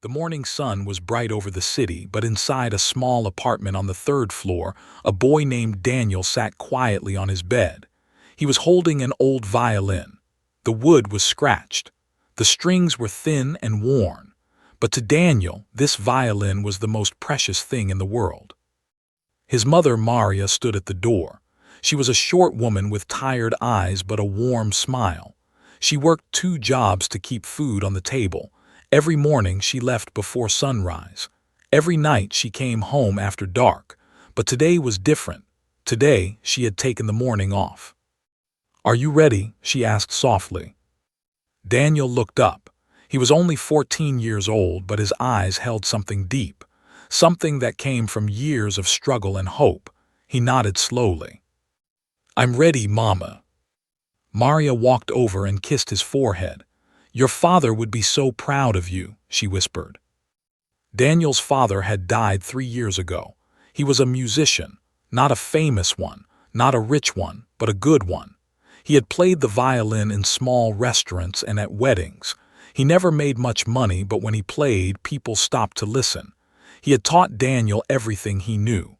The morning sun was bright over the city, but inside a small apartment on the third floor, a boy named Daniel sat quietly on his bed. He was holding an old violin. The wood was scratched. The strings were thin and worn. But to Daniel, this violin was the most precious thing in the world. His mother, Maria, stood at the door. She was a short woman with tired eyes but a warm smile. She worked 2 jobs to keep food on the table. Every morning she left before sunrise. Every night she came home after dark. But today was different. Today she had taken the morning off. "Are you ready?" she asked softly. Daniel looked up. He was only 14 years old, but his eyes held something deep, something that came from years of struggle and hope. He nodded slowly. "I'm ready, Mama." Maria walked over and kissed his forehead. "Your father would be so proud of you," she whispered. Daniel's father had died 3 years ago. He was a musician, not a famous one, not a rich one, but a good one. He had played the violin in small restaurants and at weddings. He never made much money, but when he played, people stopped to listen. He had taught Daniel everything he knew.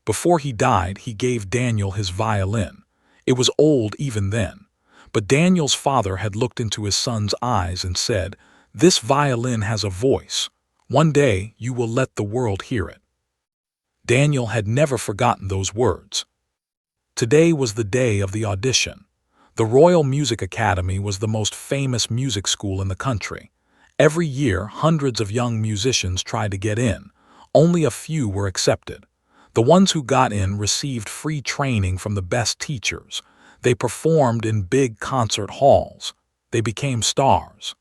Before he died, he gave Daniel his violin. It was old even then. But Daniel's father had looked into his son's eyes and said, "This violin has a voice. One day you will let the world hear it." Daniel had never forgotten those words. Today was the day of the audition. The Royal Music Academy was the most famous music school in the country. Every year, hundreds of young musicians tried to get in. Only a few were accepted. The ones who got in received free training from the best teachers. They performed in big concert halls. They became stars.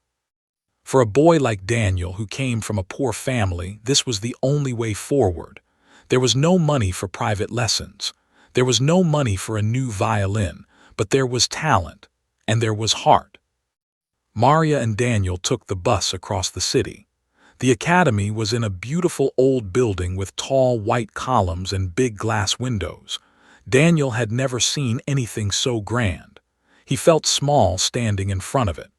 For a boy like Daniel, who came from a poor family, this was the only way forward. There was no money for private lessons. There was no money for a new violin, but there was talent, and there was heart. Maria and Daniel took the bus across the city. The academy was in a beautiful old building with tall white columns and big glass windows. Daniel had never seen anything so grand. He felt small standing in front of it.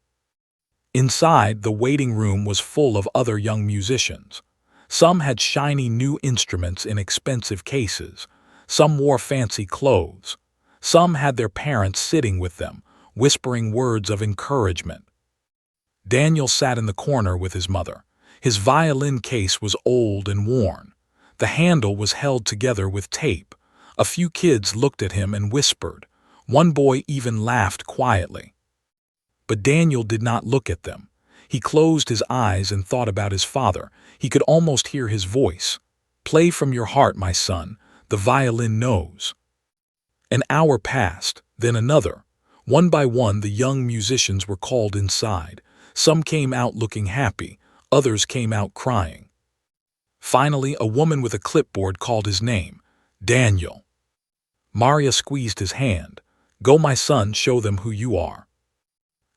Inside, the waiting room was full of other young musicians. Some had shiny new instruments in expensive cases. Some wore fancy clothes. Some had their parents sitting with them, whispering words of encouragement. Daniel sat in the corner with his mother. His violin case was old and worn. The handle was held together with tape. A few kids looked at him and whispered. One boy even laughed quietly. But Daniel did not look at them. He closed his eyes and thought about his father. He could almost hear his voice. "Play from your heart, my son. The violin knows." An hour passed, then another. One by one, the young musicians were called inside. Some came out looking happy. Others came out crying. Finally, a woman with a clipboard called his name. "Daniel." Maria squeezed his hand. "Go, my son, show them who you are."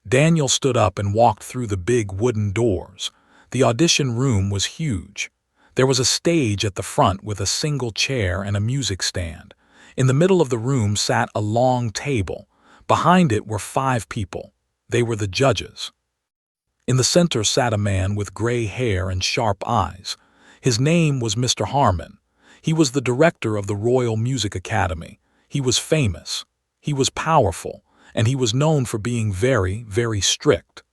Daniel stood up and walked through the big wooden doors. The audition room was huge. There was a stage at the front with a single chair and a music stand. In the middle of the room sat a long table. Behind it were 5 people. They were the judges. In the center sat a man with gray hair and sharp eyes. His name was Mr. Harmon. He was the director of the Royal Music Academy. He was famous. He was powerful, and he was known for being very, very strict.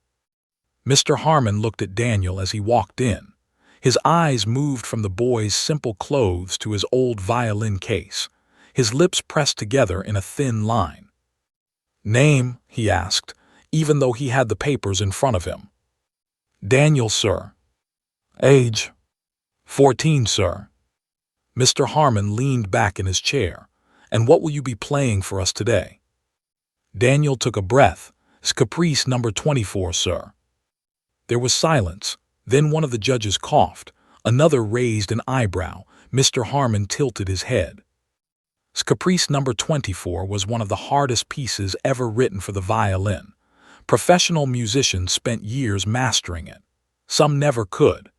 Mr. Harmon looked at Daniel as he walked in. His eyes moved from the boy's simple clothes to his old violin case. His lips pressed together in a thin line. "Name?" he asked, even though he had the papers in front of him. "Daniel, sir." "Age?" 14, sir." Mr. Harmon leaned back in his chair. "And what will you be playing for us today?" Daniel took a breath. "Caprice number 24, sir." There was silence. Then one of the judges coughed. Another raised an eyebrow. Mr. Harmon tilted his head. Caprice number 24 was one of the hardest pieces ever written for the violin. Professional musicians spent years mastering it. Some never could.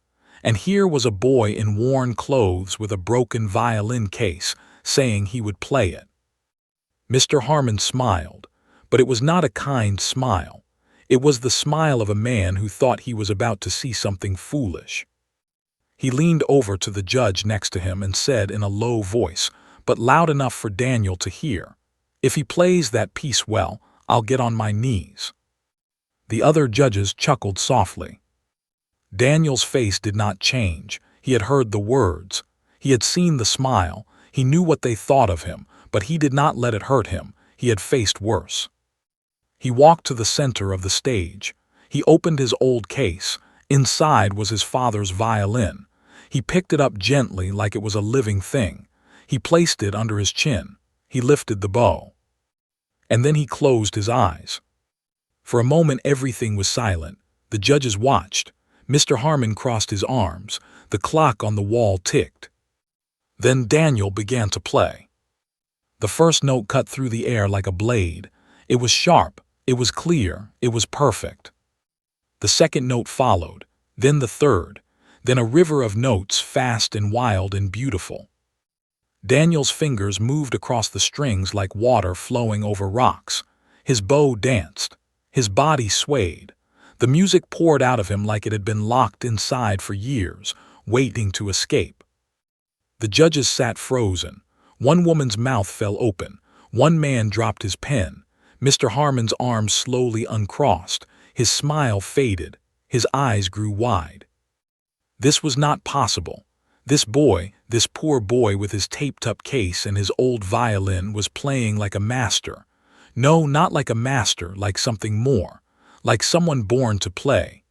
And here was a boy in worn clothes with a broken violin case, saying he would play it. Mr. Harmon smiled, but it was not a kind smile. It was the smile of a man who thought he was about to see something foolish. He leaned over to the judge next to him and said in a low voice, but loud enough for Daniel to hear, "If he plays that piece well, I'll get on my knees." The other judges chuckled softly. Daniel's face did not change. He had heard the words. He had seen the smile. He knew what they thought of him, but he did not let it hurt him. He had faced worse. He walked to the center of the stage. He opened his old case. Inside was his father's violin. He picked it up gently like it was a living thing. He placed it under his chin. He lifted the bow. And then he closed his eyes. For a moment everything was silent. The judges watched. Mr. Harmon crossed his arms. The clock on the wall ticked. Then Daniel began to play. The first note cut through the air like a blade. It was sharp, it was clear, it was perfect. The second note followed, then the third, then a river of notes, fast and wild and beautiful. Daniel's fingers moved across the strings like water flowing over rocks. His bow danced. His body swayed. The music poured out of him like it had been locked inside for years, waiting to escape. The judges sat frozen. One woman's mouth fell open. One man dropped his pen. Mr. Harmon's arms slowly uncrossed. His smile faded. His eyes grew wide. This was not possible. This boy, this poor boy with his taped-up case and his old violin, was playing like a master. No, not like a master, like something more. Like someone born to play.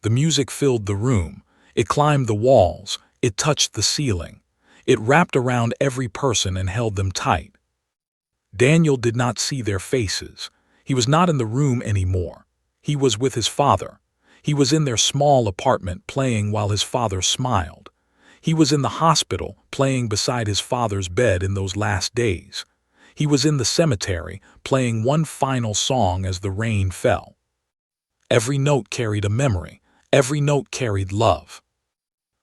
The music filled the room. It climbed the walls. It touched the ceiling. It wrapped around every person and held them tight. Daniel did not see their faces. He was not in the room anymore. He was with his father. He was in their small apartment playing while his father smiled. He was in the hospital playing beside his father's bed in those last days. He was in the cemetery playing one final song as the rain fell. Every note carried a memory. Every note carried love.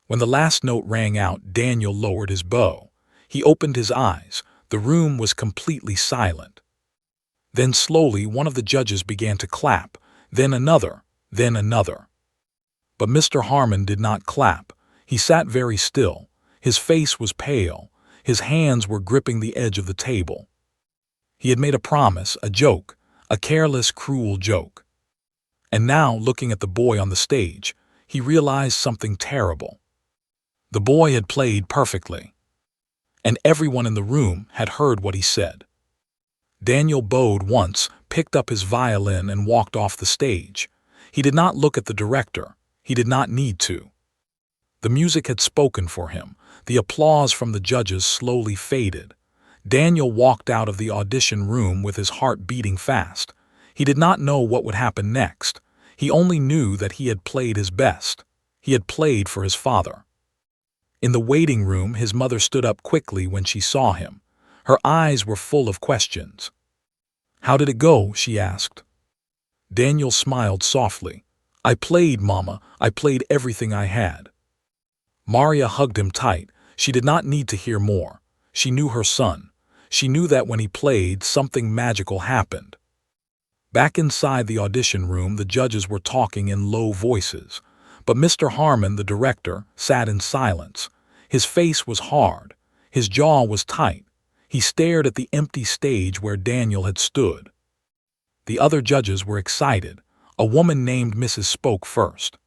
When the last note rang out, Daniel lowered his bow. He opened his eyes. The room was completely silent. Then slowly one of the judges began to clap, then another, then another. But Mr. Harmon did not clap. He sat very still. His face was pale. His hands were gripping the edge of the table. He had made a promise, a joke, a careless, cruel joke. And now, looking at the boy on the stage, he realized something terrible. The boy had played perfectly. And everyone in the room had heard what he said. Daniel bowed once, picked up his violin and walked off the stage. He did not look at the director. He did not need to. The music had spoken for him. The applause from the judges slowly faded. Daniel walked out of the audition room with his heart beating fast. He did not know what would happen next. He only knew that he had played his best. He had played for his father. In the waiting room, his mother stood up quickly when she saw him. Her eyes were full of questions. "How did it go?" she asked. Daniel smiled softly. "I played, Mama. I played everything I had." Maria hugged him tight. She did not need to hear more. She knew her son. She knew that when he played, something magical happened. Back inside the audition room, the judges were talking in low voices. But Mr. Harmon, the director, sat in silence. His face was hard. His jaw was tight. He stared at the empty stage where Daniel had stood. The other judges were excited. A woman named Mrs. spoke first.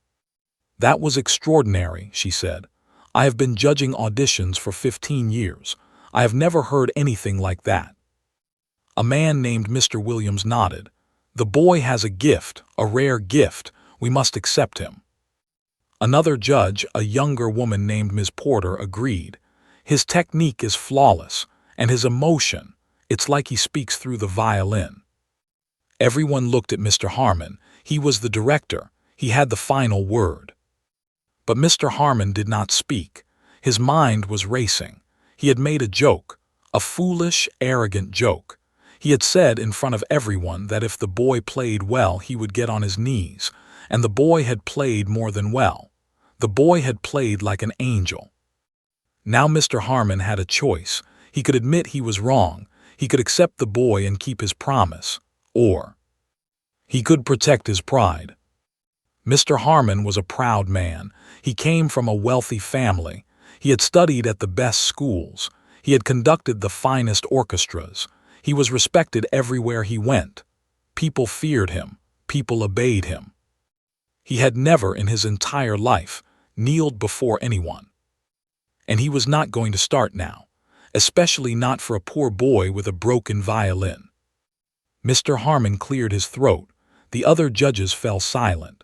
"That was extraordinary," she said. "I have been judging auditions for 15 years. I have never heard anything like that." A man named Mr. Williams nodded. "The boy has a gift, a rare gift. We must accept him." Another judge, a younger woman named Ms. Porter, agreed. "His technique is flawless, and his emotion, it's like he speaks through the violin." Everyone looked at Mr. Harmon. He was the director. He had the final word. But Mr. Harmon did not speak. His mind was racing. He had made a joke, a foolish, arrogant joke. He had said in front of everyone that if the boy played well, he would get on his knees, and the boy had played more than well. The boy had played like an angel. Now Mr. Harmon had a choice. He could admit he was wrong. He could accept the boy and keep his promise. Or He could protect his pride. Mr. Harmon was a proud man. He came from a wealthy family. He had studied at the best schools. He had conducted the finest orchestras. He was respected everywhere he went. People feared him. People obeyed him. He had never in his entire life kneeled before anyone. And he was not going to start now, especially not for a poor boy with a broken violin. Mr. Harmon cleared his throat. The other judges fell silent.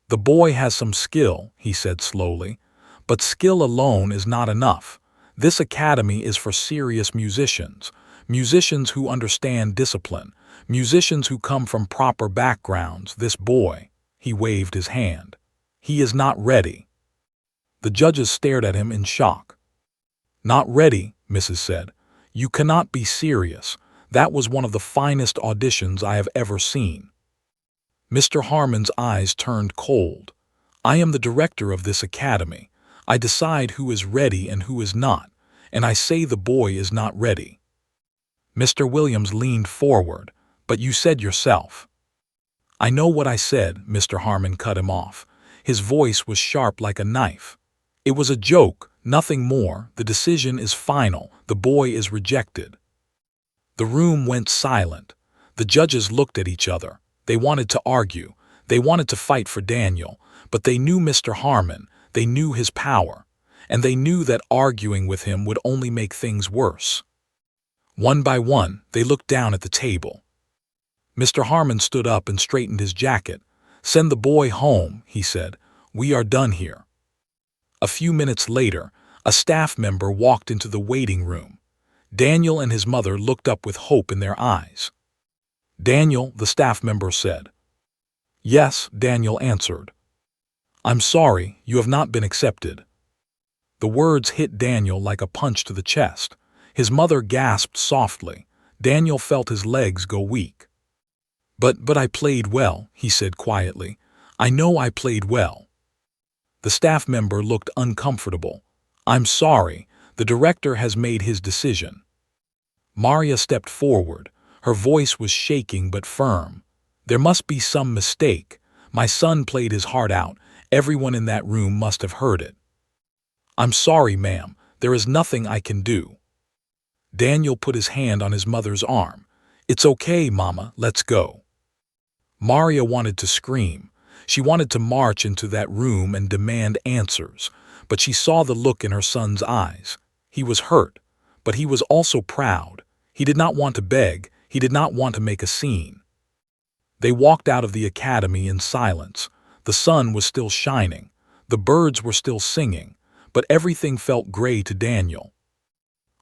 "The boy has some skill," he said slowly, "but skill alone is not enough. This academy is for serious musicians, musicians who understand discipline, musicians who come from proper backgrounds. This boy," he waved his hand, "he is not ready." The judges stared at him in shock. "Not ready," Mrs. said. "You cannot be serious. That was one of the finest auditions I have ever seen." Mr. Harmon's eyes turned cold. "I am the director of this academy. I decide who is ready and who is not, and I say the boy is not ready." Mr. Williams leaned forward. "But you said yourself." "I know what I said," Mr. Harmon cut him off. His voice was sharp like a knife. "It was a joke, nothing more. The decision is final. The boy is rejected." The room went silent. The judges looked at each other. They wanted to argue. They wanted to fight for Daniel, but they knew Mr. Harmon. They knew his power, and they knew that arguing with him would only make things worse. One by one, they looked down at the table. Mr. Harmon stood up and straightened his jacket. "Send the boy home," he said. "We are done here." A few minutes later, a staff member walked into the waiting room. Daniel and his mother looked up with hope in their eyes. "Daniel," the staff member said. "Yes," Daniel answered. "I'm sorry, you have not been accepted." The words hit Daniel like a punch to the chest. His mother gasped softly. Daniel felt his legs go weak. But I played well," he said quietly. "I know I played well." The staff member looked uncomfortable. "I'm sorry, the director has made his decision." Maria stepped forward. Her voice was shaking but firm. "There must be some mistake. My son played his heart out. Everyone in that room must have heard it." "I'm sorry, ma'am. There is nothing I can do." Daniel put his hand on his mother's arm. "It's okay, Mama, let's go." Maria wanted to scream. She wanted to march into that room and demand answers, but she saw the look in her son's eyes. He was hurt, but he was also proud. He did not want to beg. He did not want to make a scene. They walked out of the academy in silence. The sun was still shining. The birds were still singing, but everything felt gray to Daniel.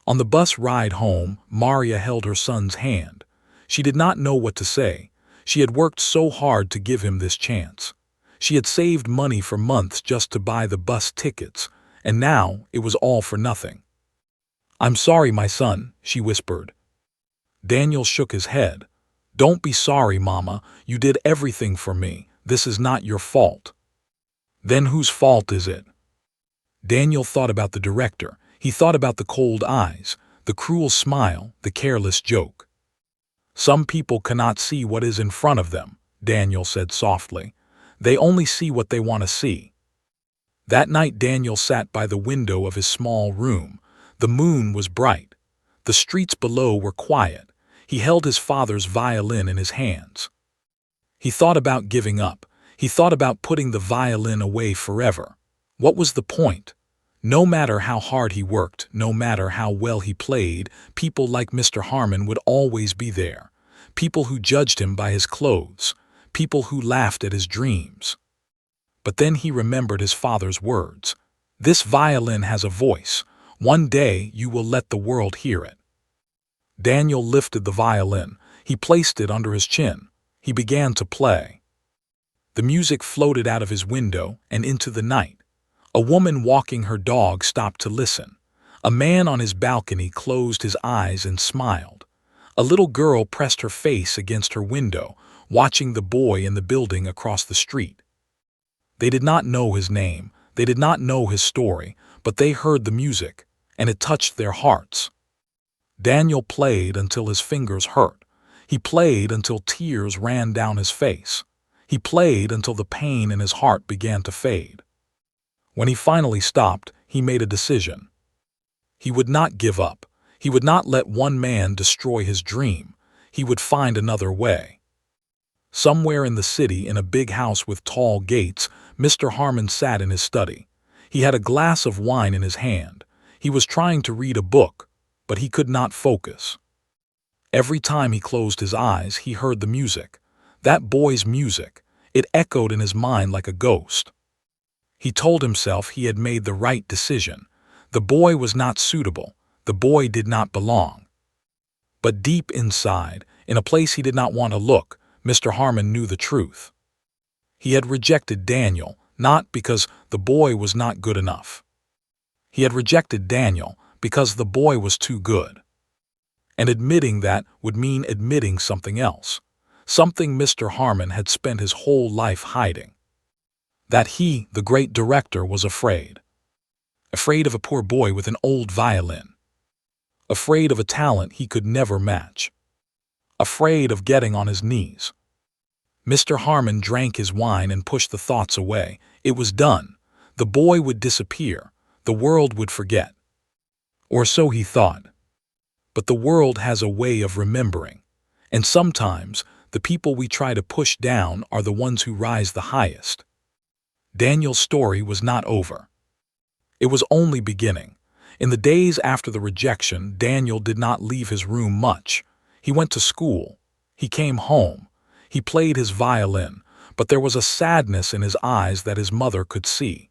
On the bus ride home, Maria held her son's hand. She did not know what to say. She had worked so hard to give him this chance. She had saved money for months just to buy the bus tickets, and now it was all for nothing. "I'm sorry, my son," she whispered. Daniel shook his head. "Don't be sorry, Mama. You did everything for me. This is not your fault." "Then whose fault is it?" Daniel thought about the director. He thought about the cold eyes, the cruel smile, the careless joke. "Some people cannot see what is in front of them," Daniel said softly. "They only see what they want to see." That night Daniel sat by the window of his small room. The moon was bright. The streets below were quiet. He held his father's violin in his hands. He thought about giving up. He thought about putting the violin away forever. What was the point? No matter how hard he worked, no matter how well he played, people like Mr. Harmon would always be there. People who judged him by his clothes. People who laughed at his dreams. But then he remembered his father's words. "This violin has a voice. One day you will let the world hear it." Daniel lifted the violin. He placed it under his chin. He began to play. The music floated out of his window and into the night. A woman walking her dog stopped to listen. A man on his balcony closed his eyes and smiled. A little girl pressed her face against her window, watching the boy in the building across the street. They did not know his name. They did not know his story, but they heard the music, and it touched their hearts. Daniel played until his fingers hurt. He played until tears ran down his face. He played until the pain in his heart began to fade. When he finally stopped, he made a decision. He would not give up. He would not let one man destroy his dream. He would find another way. Somewhere in the city, in a big house with tall gates, Mr. Harmon sat in his study. He had a glass of wine in his hand. He was trying to read a book, but he could not focus. Every time he closed his eyes, he heard the music. That boy's music. It echoed in his mind like a ghost. He told himself he had made the right decision. The boy was not suitable. The boy did not belong. But deep inside, in a place he did not want to look, Mr. Harmon knew the truth. He had rejected Daniel, not because the boy was not good enough. He had rejected Daniel because the boy was too good. And admitting that would mean admitting something else, something Mr. Harmon had spent his whole life hiding. That he, the great director, was afraid. Afraid of a poor boy with an old violin. Afraid of a talent he could never match. Afraid of getting on his knees. Mr. Harmon drank his wine and pushed the thoughts away. It was done. The boy would disappear. The world would forget. Or so he thought. But the world has a way of remembering. And sometimes, the people we try to push down are the ones who rise the highest. Daniel's story was not over. It was only beginning. In the days after the rejection, Daniel did not leave his room much. He went to school. He came home. He played his violin, but there was a sadness in his eyes that his mother could see.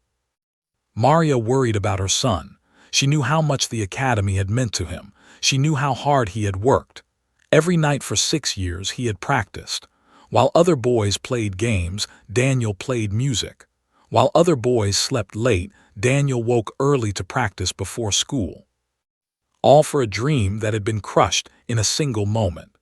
Maria worried about her son. She knew how much the academy had meant to him. She knew how hard he had worked. Every night for 6 years he had practiced. While other boys played games, Daniel played music. While other boys slept late, Daniel woke early to practice before school. All for a dream that had been crushed in a single moment.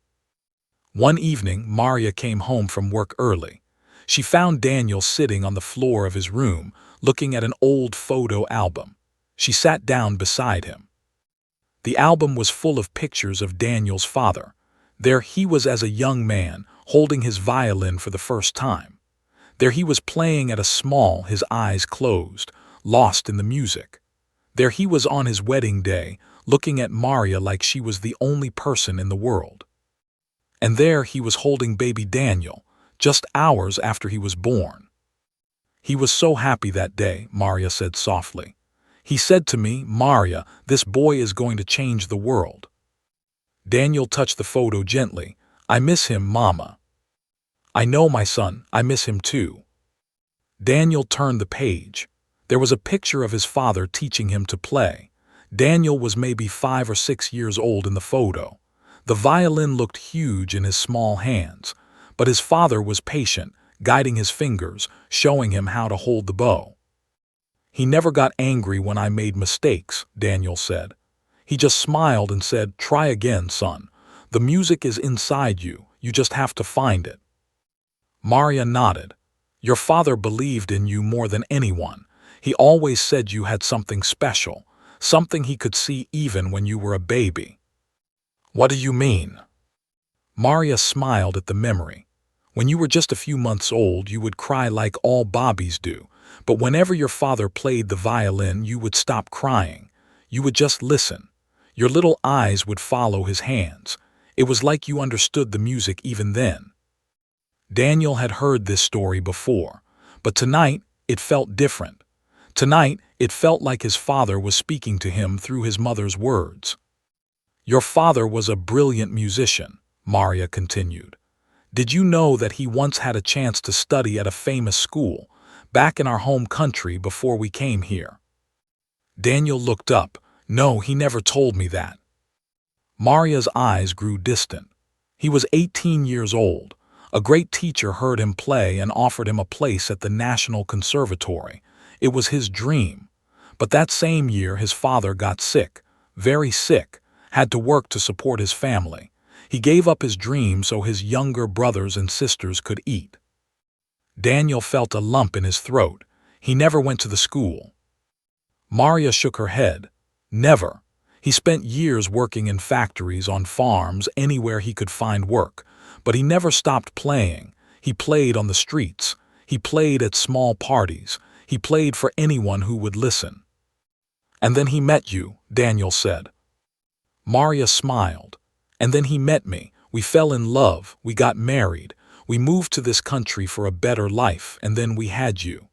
One evening, Maria came home from work early. She found Daniel sitting on the floor of his room, looking at an old photo album. She sat down beside him. The album was full of pictures of Daniel's father. There he was as a young man, holding his violin for the first time. There he was playing at a small, his eyes closed, lost in the music. There he was on his wedding day, looking at Maria like she was the only person in the world. And there he was holding baby Daniel, just hours after he was born. He was so happy that day, Maria said softly. He said to me, Maria, this boy is going to change the world. Daniel touched the photo gently. I miss him, Mama. I know, my son, I miss him too. Daniel turned the page. There was a picture of his father teaching him to play. Daniel was maybe 5 or 6 years old in the photo. The violin looked huge in his small hands, but his father was patient, guiding his fingers, showing him how to hold the bow. He never got angry when I made mistakes, Daniel said. He just smiled and said, try again, son. The music is inside you. You just have to find it. Maria nodded. Your father believed in you more than anyone. He always said you had something special, something he could see even when you were a baby. What do you mean? Maria smiled at the memory. When you were just a few months old, you would cry like all Bobbies do. But whenever your father played the violin, you would stop crying. You would just listen. Your little eyes would follow his hands. It was like you understood the music even then. Daniel had heard this story before, but tonight it felt different. Tonight it felt like his father was speaking to him through his mother's words. Your father was a brilliant musician, Maria continued. Did you know that he once had a chance to study at a famous school, back in our home country before we came here? Daniel looked up. No, he never told me that. Maria's eyes grew distant. He was 18 years old. A great teacher heard him play and offered him a place at the National Conservatory. It was his dream. But that same year his father got sick, very sick, had to work to support his family. He gave up his dream so his younger brothers and sisters could eat. Daniel felt a lump in his throat. He never went to the school. Maria shook her head. Never. He spent years working in factories, on farms, anywhere he could find work, but he never stopped playing. He played on the streets. He played at small parties. He played for anyone who would listen. "And then he met you," Daniel said. Maria smiled. "And then he met me. We fell in love. We got married. We moved to this country for a better life, and then we had you."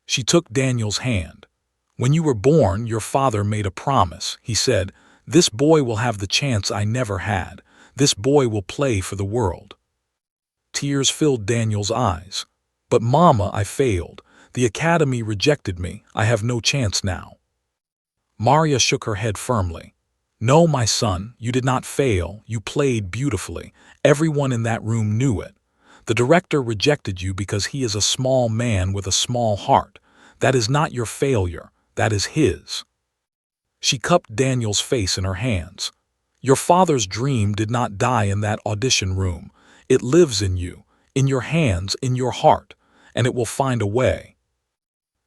She took Daniel's hand. "When you were born, your father made a promise. He said, 'This boy will have the chance I never had. This boy will play for the world.'" Tears filled Daniel's eyes. "But Mama, I failed. The academy rejected me. I have no chance now." Maria shook her head firmly. "No, my son, you did not fail. You played beautifully. Everyone in that room knew it. The director rejected you because he is a small man with a small heart. That is not your failure. That is his." She cupped Daniel's face in her hands. "Your father's dream did not die in that audition room. It lives in you, in your hands, in your heart, and it will find a way."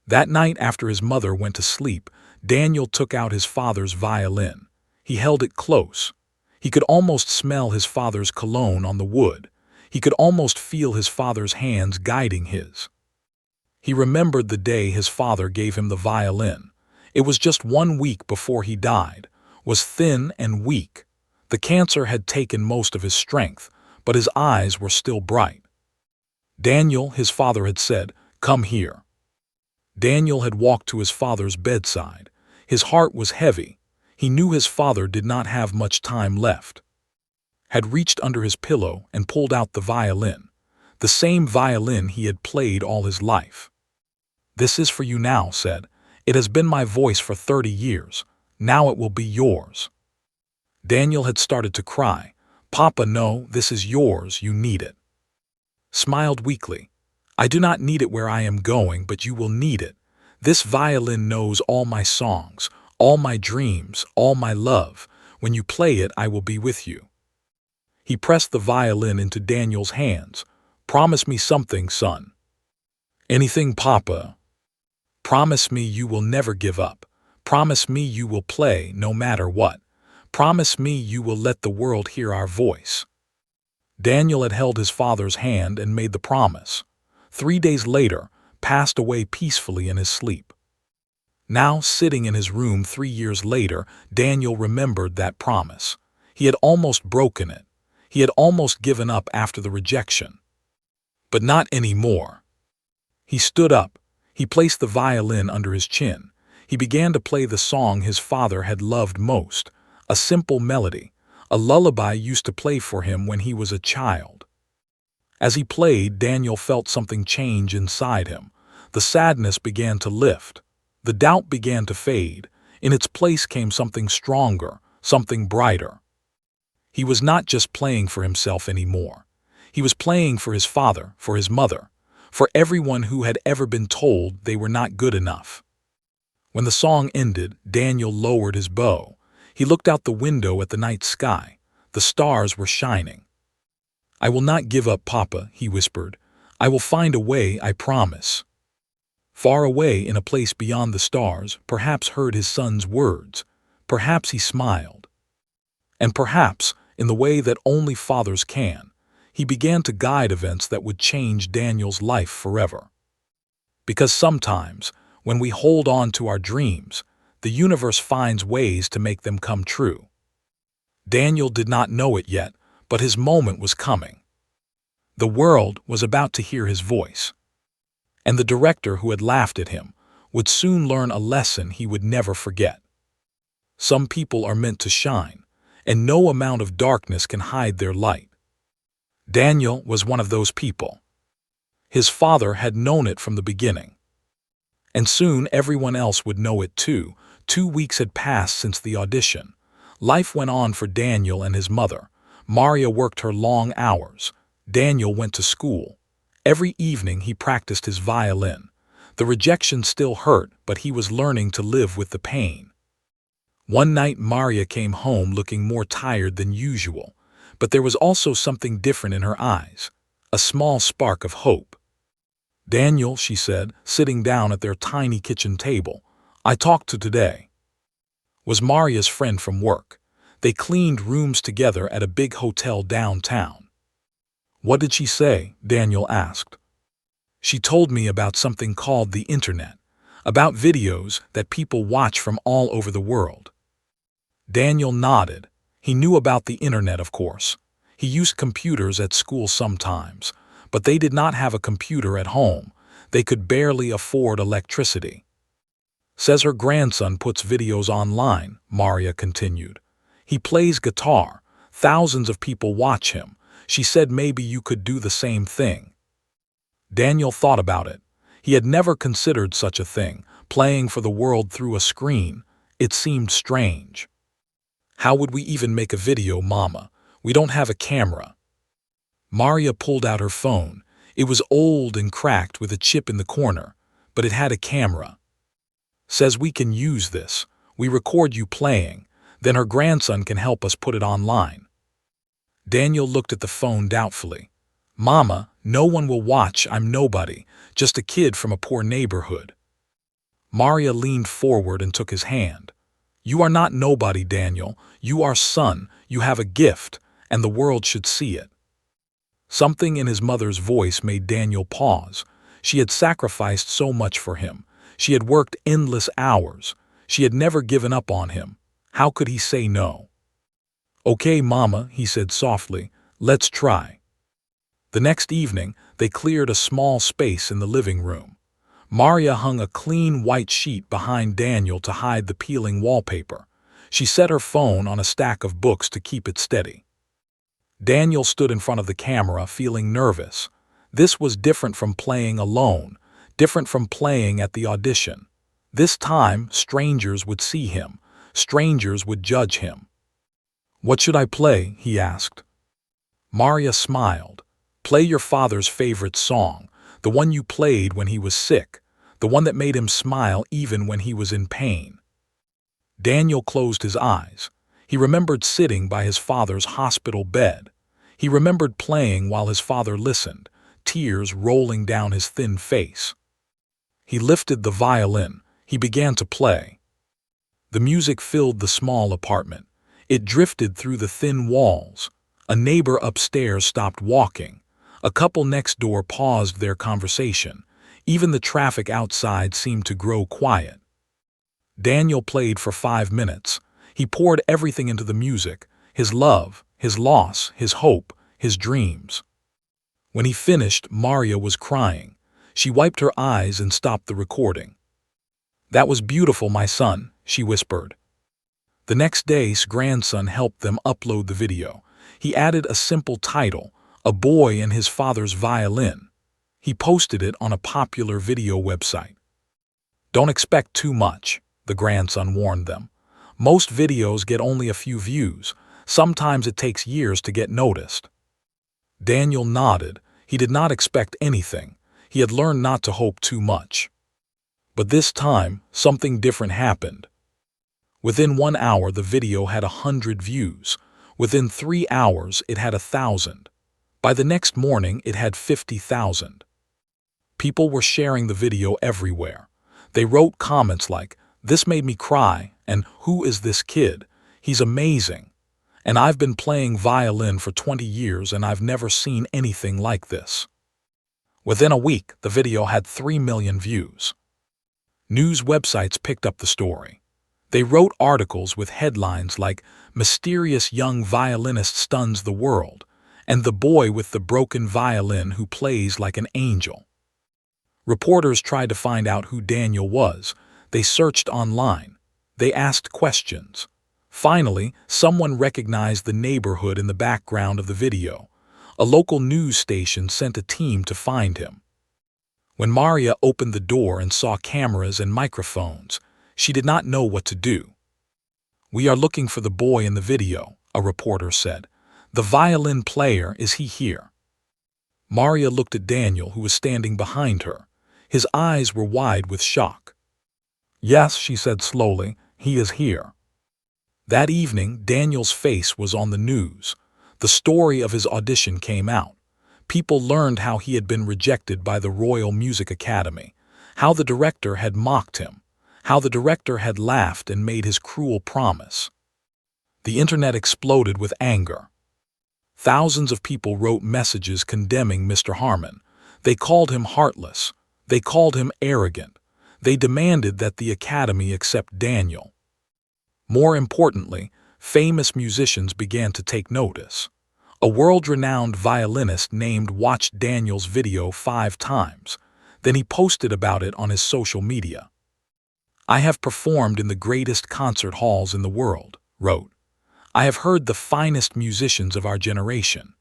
That night after his mother went to sleep, Daniel took out his father's violin. He held it close. He could almost smell his father's cologne on the wood. He could almost feel his father's hands guiding his. He remembered the day his father gave him the violin. It was just 1 week before he died, was thin and weak. The cancer had taken most of his strength, but his eyes were still bright. "Daniel," his father had said, "come here." Daniel had walked to his father's bedside. His heart was heavy. He knew his father did not have much time left. Had reached under his pillow and pulled out the violin, the same violin he had played all his life. "This is for you now," said. "It has been my voice for 30 years. Now it will be yours." Daniel had started to cry. "Papa, no, this is yours. You need it." Smiled weakly. "I do not need it where I am going, but you will need it. This violin knows all my songs, all my dreams, all my love. When you play it, I will be with you." He pressed the violin into Daniel's hands. "Promise me something, son." "Anything, Papa." "Promise me you will never give up. Promise me you will play no matter what. Promise me you will let the world hear our voice." Daniel had held his father's hand and made the promise. 3 days later, passed away peacefully in his sleep. Now, sitting in his room 3 years later, Daniel remembered that promise. He had almost broken it. He had almost given up after the rejection. But not anymore. He stood up. He placed the violin under his chin. He began to play the song his father had loved most, a simple melody, a lullaby used to play for him when he was a child. As he played, Daniel felt something change inside him. The sadness began to lift. The doubt began to fade. In its place came something stronger, something brighter. He was not just playing for himself anymore. He was playing for his father, for his mother, for everyone who had ever been told they were not good enough. When the song ended, Daniel lowered his bow. He looked out the window at the night sky. The stars were shining. "I will not give up, Papa," he whispered. "I will find a way, I promise." Far away in a place beyond the stars, perhaps heard his son's words. Perhaps he smiled. And perhaps, in the way that only fathers can, he began to guide events that would change Daniel's life forever. Because sometimes, when we hold on to our dreams, the universe finds ways to make them come true. Daniel did not know it yet, but his moment was coming. The world was about to hear his voice. And the director who had laughed at him would soon learn a lesson he would never forget. Some people are meant to shine, and no amount of darkness can hide their light. Daniel was one of those people. His father had known it from the beginning. And soon everyone else would know it too. 2 weeks had passed since the audition. Life went on for Daniel and his mother. Maria worked her long hours. Daniel went to school. Every evening he practiced his violin. The rejection still hurt, but he was learning to live with the pain. One night Maria came home looking more tired than usual, but there was also something different in her eyes, a small spark of hope. "Daniel," she said, sitting down at their tiny kitchen table, "I talked to today." was Maria's friend from work. They cleaned rooms together at a big hotel downtown. "What did she say?" Daniel asked. "She told me about something called the internet, about videos that people watch from all over the world." Daniel nodded. He knew about the internet, of course. He used computers at school sometimes, but they did not have a computer at home. They could barely afford electricity. "Says her grandson puts videos online," Maria continued. "He plays guitar. Thousands of people watch him. She said maybe you could do the same thing." Daniel thought about it. He had never considered such a thing, playing for the world through a screen. It seemed strange. "How would we even make a video, Mama? We don't have a camera." Maria pulled out her phone. It was old and cracked with a chip in the corner, but it had a camera. "Says we can use this. We record you playing. Then her grandson can help us put it online." Daniel looked at the phone doubtfully. "Mama, no one will watch. I'm nobody, just a kid from a poor neighborhood." Maria leaned forward and took his hand. "You are not nobody, Daniel. You are son. You have a gift, and the world should see it." Something in his mother's voice made Daniel pause. She had sacrificed so much for him. She had worked endless hours. She had never given up on him. How could he say no? "Okay, Mama," he said softly. "Let's try." The next evening, they cleared a small space in the living room. Maria hung a clean white sheet behind Daniel to hide the peeling wallpaper. She set her phone on a stack of books to keep it steady. Daniel stood in front of the camera, feeling nervous. This was different from playing alone, different from playing at the audition. This time, strangers would see him. Strangers would judge him. "What should I play?" he asked. Maria smiled. "Play your father's favorite song, the one you played when he was sick, the one that made him smile even when he was in pain." Daniel closed his eyes. He remembered sitting by his father's hospital bed. He remembered playing while his father listened, tears rolling down his thin face. He lifted the violin. He began to play. The music filled the small apartment. It drifted through the thin walls. A neighbor upstairs stopped walking. A couple next door paused their conversation. Even the traffic outside seemed to grow quiet. Daniel played for 5 minutes. He poured everything into the music, his love, his loss, his hope, his dreams. When he finished, Maria was crying. She wiped her eyes and stopped the recording. "That was beautiful, my son," she whispered. The next day, his grandson helped them upload the video. He added a simple title, "A Boy and His Father's Violin." He posted it on a popular video website. "Don't expect too much," the grandson warned them. "Most videos get only a few views. Sometimes it takes years to get noticed." Daniel nodded. He did not expect anything. He had learned not to hope too much. But this time, something different happened. Within 1 hour, the video had 100 views. Within 3 hours, it had 1,000. By the next morning, it had 50,000. People were sharing the video everywhere. They wrote comments like, "This made me cry," and "Who is this kid? He's amazing." And "I've been playing violin for 20 years and I've never seen anything like this." Within a week, the video had 3 million views. News websites picked up the story. They wrote articles with headlines like, "Mysterious Young Violinist Stuns the World," and "The Boy with the Broken Violin Who Plays Like an Angel." Reporters tried to find out who Daniel was. They searched online. They asked questions. Finally, someone recognized the neighborhood in the background of the video. A local news station sent a team to find him. When Maria opened the door and saw cameras and microphones, she did not know what to do. "We are looking for the boy in the video," a reporter said. "The violin player, is he here?" Maria looked at Daniel, who was standing behind her. His eyes were wide with shock. "Yes," she said slowly, "he is here." That evening, Daniel's face was on the news. The story of his audition came out. People learned how he had been rejected by the Royal Music Academy, how the director had mocked him, how the director had laughed and made his cruel promise. The internet exploded with anger. Thousands of people wrote messages condemning Mr. Harmon. They called him heartless. They called him arrogant. They demanded that the Academy accept Daniel. More importantly, famous musicians began to take notice. A world-renowned violinist named watched Daniel's video 5 times. Then he posted about it on his social media. "I have performed in the greatest concert halls in the world," wrote. "I have heard the finest musicians of our generation.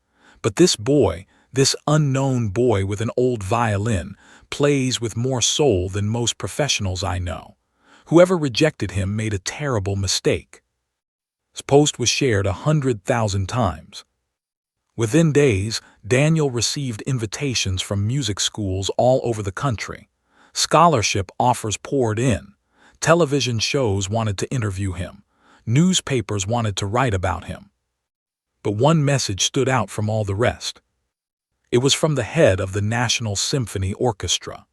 But this boy, this unknown boy with an old violin, plays with more soul than most professionals I know. Whoever rejected him made a terrible mistake." His post was shared 100,000 times. Within days, Daniel received invitations from music schools all over the country. Scholarship offers poured in. Television shows wanted to interview him. Newspapers wanted to write about him. But one message stood out from all the rest. It was from the head of the National Symphony Orchestra.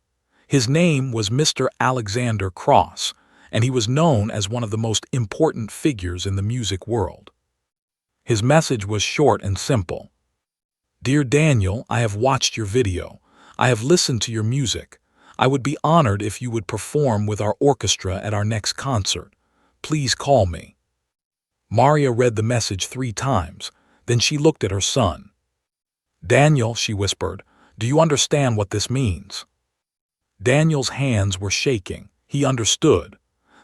His name was Mr. Alexander Cross, and he was known as one of the most important figures in the music world. His message was short and simple. "Dear Daniel, I have watched your video. I have listened to your music. I would be honored if you would perform with our orchestra at our next concert. Please call me." Maria read the message 3 times. Then she looked at her son. "Daniel," she whispered, "do you understand what this means?" Daniel's hands were shaking. He understood.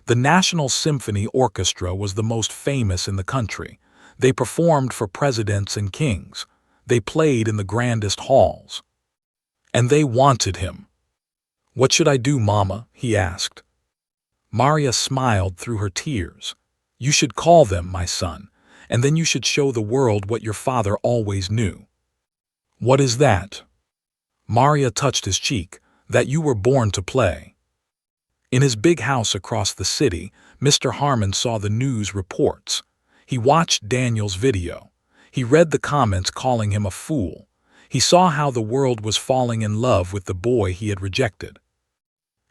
The National Symphony Orchestra was the most famous in the country. They performed for presidents and kings. They played in the grandest halls. And they wanted him. "What should I do, Mama?" he asked. Maria smiled through her tears. "You should call them, my son, and then you should show the world what your father always knew." "What is that?" Maria touched his cheek. "That you were born to play." In his big house across the city, Mr. Harmon saw the news reports. He watched Daniel's video. He read the comments calling him a fool. He saw how the world was falling in love with the boy he had rejected.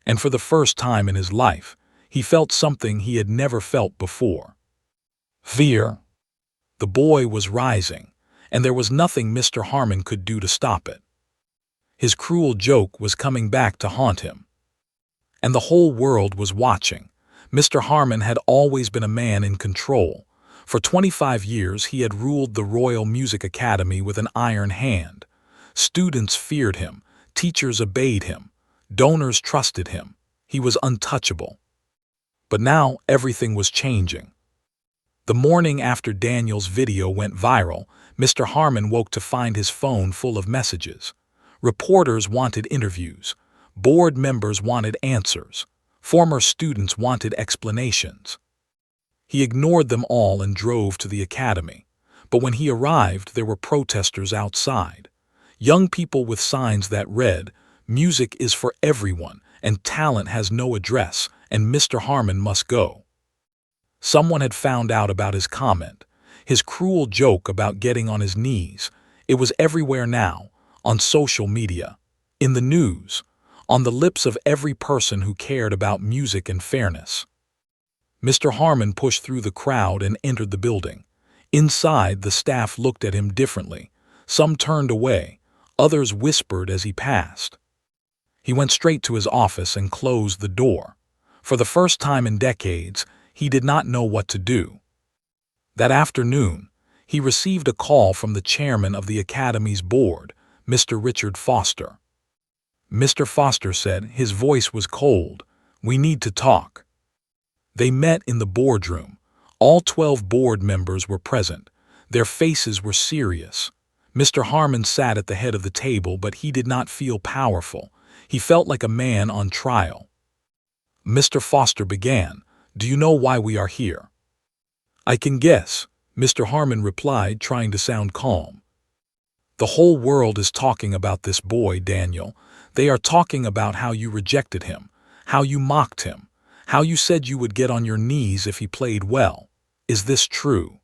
And for the first time in his life, he felt something he had never felt before. Fear. The boy was rising, and there was nothing Mr. Harmon could do to stop it. His cruel joke was coming back to haunt him. And the whole world was watching. Mr. Harmon had always been a man in control. For 25 years he had ruled the Royal Music Academy with an iron hand. Students feared him, teachers obeyed him, donors trusted him. He was untouchable. But now everything was changing. The morning after Daniel's video went viral, Mr. Harmon woke to find his phone full of messages. Reporters wanted interviews. Board members wanted answers. Former students wanted explanations. He ignored them all and drove to the academy. But when he arrived, there were protesters outside. Young people with signs that read, "Music is for everyone, and talent has no address, and Mr. Harmon must go." Someone had found out about his comment, his cruel joke about getting on his knees. It was everywhere now, on social media, in the news, on the lips of every person who cared about music and fairness. Mr. Harmon pushed through the crowd and entered the building. Inside, the staff looked at him differently. Some turned away, others whispered as he passed. He went straight to his office and closed the door. For the first time in decades, he did not know what to do. That afternoon, he received a call from the chairman of the Academy's board, Mr. Richard Foster. Mr. Foster said, his voice was cold, "We need to talk." They met in the boardroom. All 12 board members were present. Their faces were serious. Mr. Harmon sat at the head of the table, but he did not feel powerful. He felt like a man on trial. Mr. Foster began, "Do you know why we are here?" "I can guess," Mr. Harmon replied, trying to sound calm. "The whole world is talking about this boy, Daniel. They are talking about how you rejected him, how you mocked him, how you said you would get on your knees if he played well. Is this true?"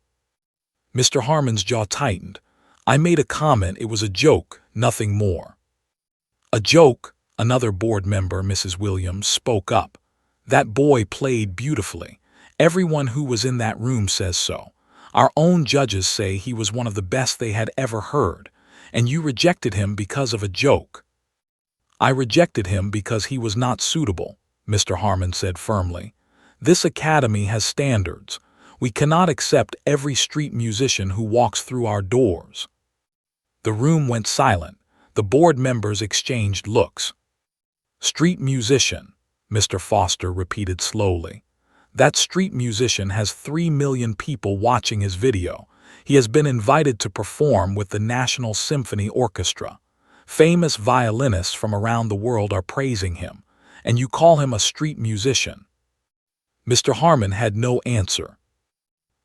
Mr. Harmon's jaw tightened. "I made a comment. It was a joke, nothing more." "A joke?" Another board member, Mrs. Williams, spoke up. That boy played beautifully. Everyone who was in that room says so. Our own judges say he was one of the best they had ever heard, and you rejected him because of a joke." "I rejected him because he was not suitable," Mr. Harmon said firmly. "This academy has standards. We cannot accept every street musician who walks through our doors." The room went silent. The board members exchanged looks. "Street musician," Mr. Foster repeated slowly. "That street musician has 3 million people watching his video. He has been invited to perform with the National Symphony Orchestra. Famous violinists from around the world are praising him, and you call him a street musician." Mr. Harmon had no answer.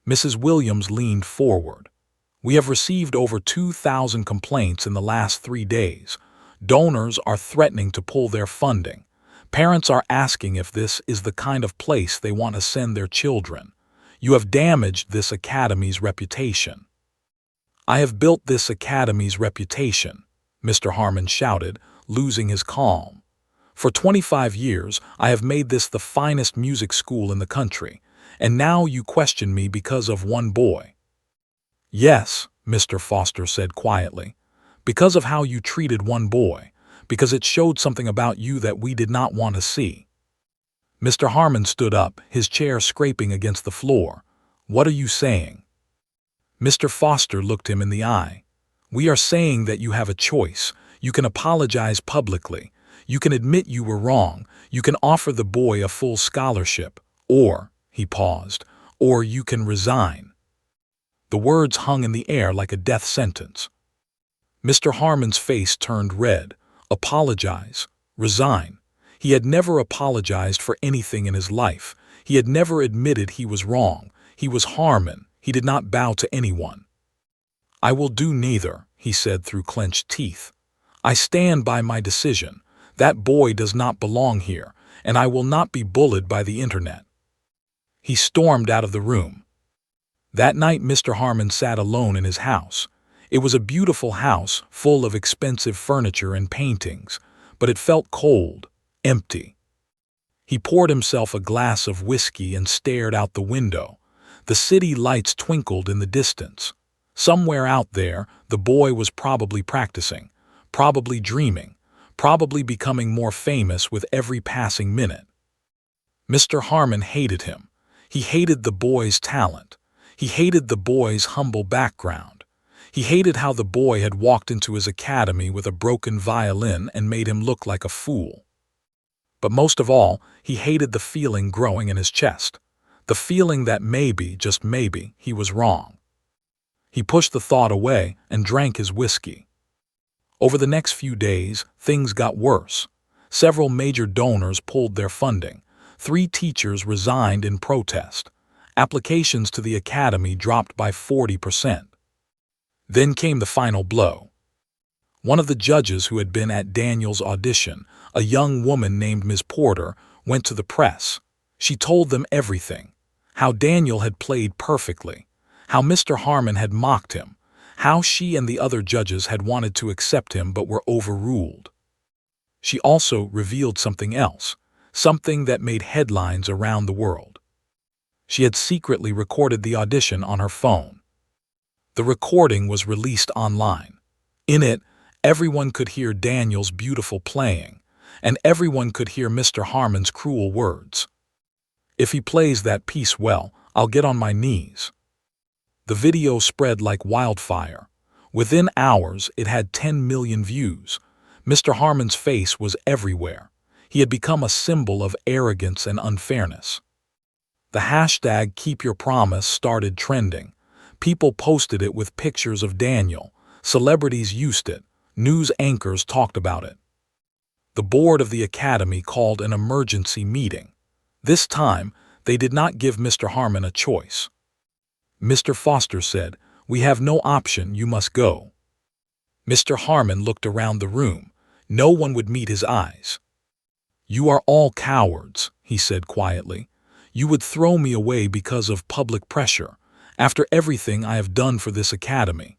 Mrs. Williams leaned forward. "We have received over 2,000 complaints in the last 3 days. Donors are threatening to pull their funding. Parents are asking if this is the kind of place they want to send their children. You have damaged this academy's reputation." "I have built this academy's reputation," Mr. Harmon shouted, losing his calm. "For 25 years, I have made this the finest music school in the country, and now you question me because of one boy." "Yes," Mr. Foster said quietly, "because of how you treated one boy, because it showed something about you that we did not want to see." Mr. Harmon stood up, his chair scraping against the floor. "What are you saying?" Mr. Foster looked him in the eye. "We are saying that you have a choice. You can apologize publicly. You can admit you were wrong. You can offer the boy a full scholarship. Or," he paused, "or you can resign." The words hung in the air like a death sentence. Mr. Harmon's face turned red. Apologize? Resign? He had never apologized for anything in his life. He had never admitted he was wrong. He was Harmon. He did not bow to anyone. "I will do neither," he said through clenched teeth. "I stand by my decision. That boy does not belong here, and I will not be bullied by the internet." He stormed out of the room. That night Mr. Harmon sat alone in his house. It was a beautiful house, full of expensive furniture and paintings, but it felt cold, empty. He poured himself a glass of whiskey and stared out the window. The city lights twinkled in the distance. Somewhere out there, the boy was probably practicing, probably dreaming, probably becoming more famous with every passing minute. Mr. Harmon hated him. He hated the boy's talent. He hated the boy's humble background. He hated how the boy had walked into his academy with a broken violin and made him look like a fool. But most of all, he hated the feeling growing in his chest, the feeling that maybe, just maybe, he was wrong. He pushed the thought away and drank his whiskey. Over the next few days, things got worse. Several major donors pulled their funding. 3 teachers resigned in protest. Applications to the academy dropped by 40%. Then came the final blow. One of the judges who had been at Daniel's audition, a young woman named Ms. Porter, went to the press. She told them everything. How Daniel had played perfectly. How Mr. Harmon had mocked him. How she and the other judges had wanted to accept him but were overruled. She also revealed something else, something that made headlines around the world. She had secretly recorded the audition on her phone. The recording was released online. In it, everyone could hear Daniel's beautiful playing, and everyone could hear Mr. Harmon's cruel words. "If he plays that piece well, I'll get on my knees." The video spread like wildfire. Within hours, it had 10 million views. Mr. Harmon's face was everywhere. He had become a symbol of arrogance and unfairness. The hashtag Keep Your Promise started trending. People posted it with pictures of Daniel. Celebrities used it. News anchors talked about it. The board of the academy called an emergency meeting. This time, they did not give Mr. Harmon a choice. Mr. Foster said, "We have no option, you must go." Mr. Harmon looked around the room. No one would meet his eyes. "You are all cowards," he said quietly. "You would throw me away because of public pressure, after everything I have done for this academy."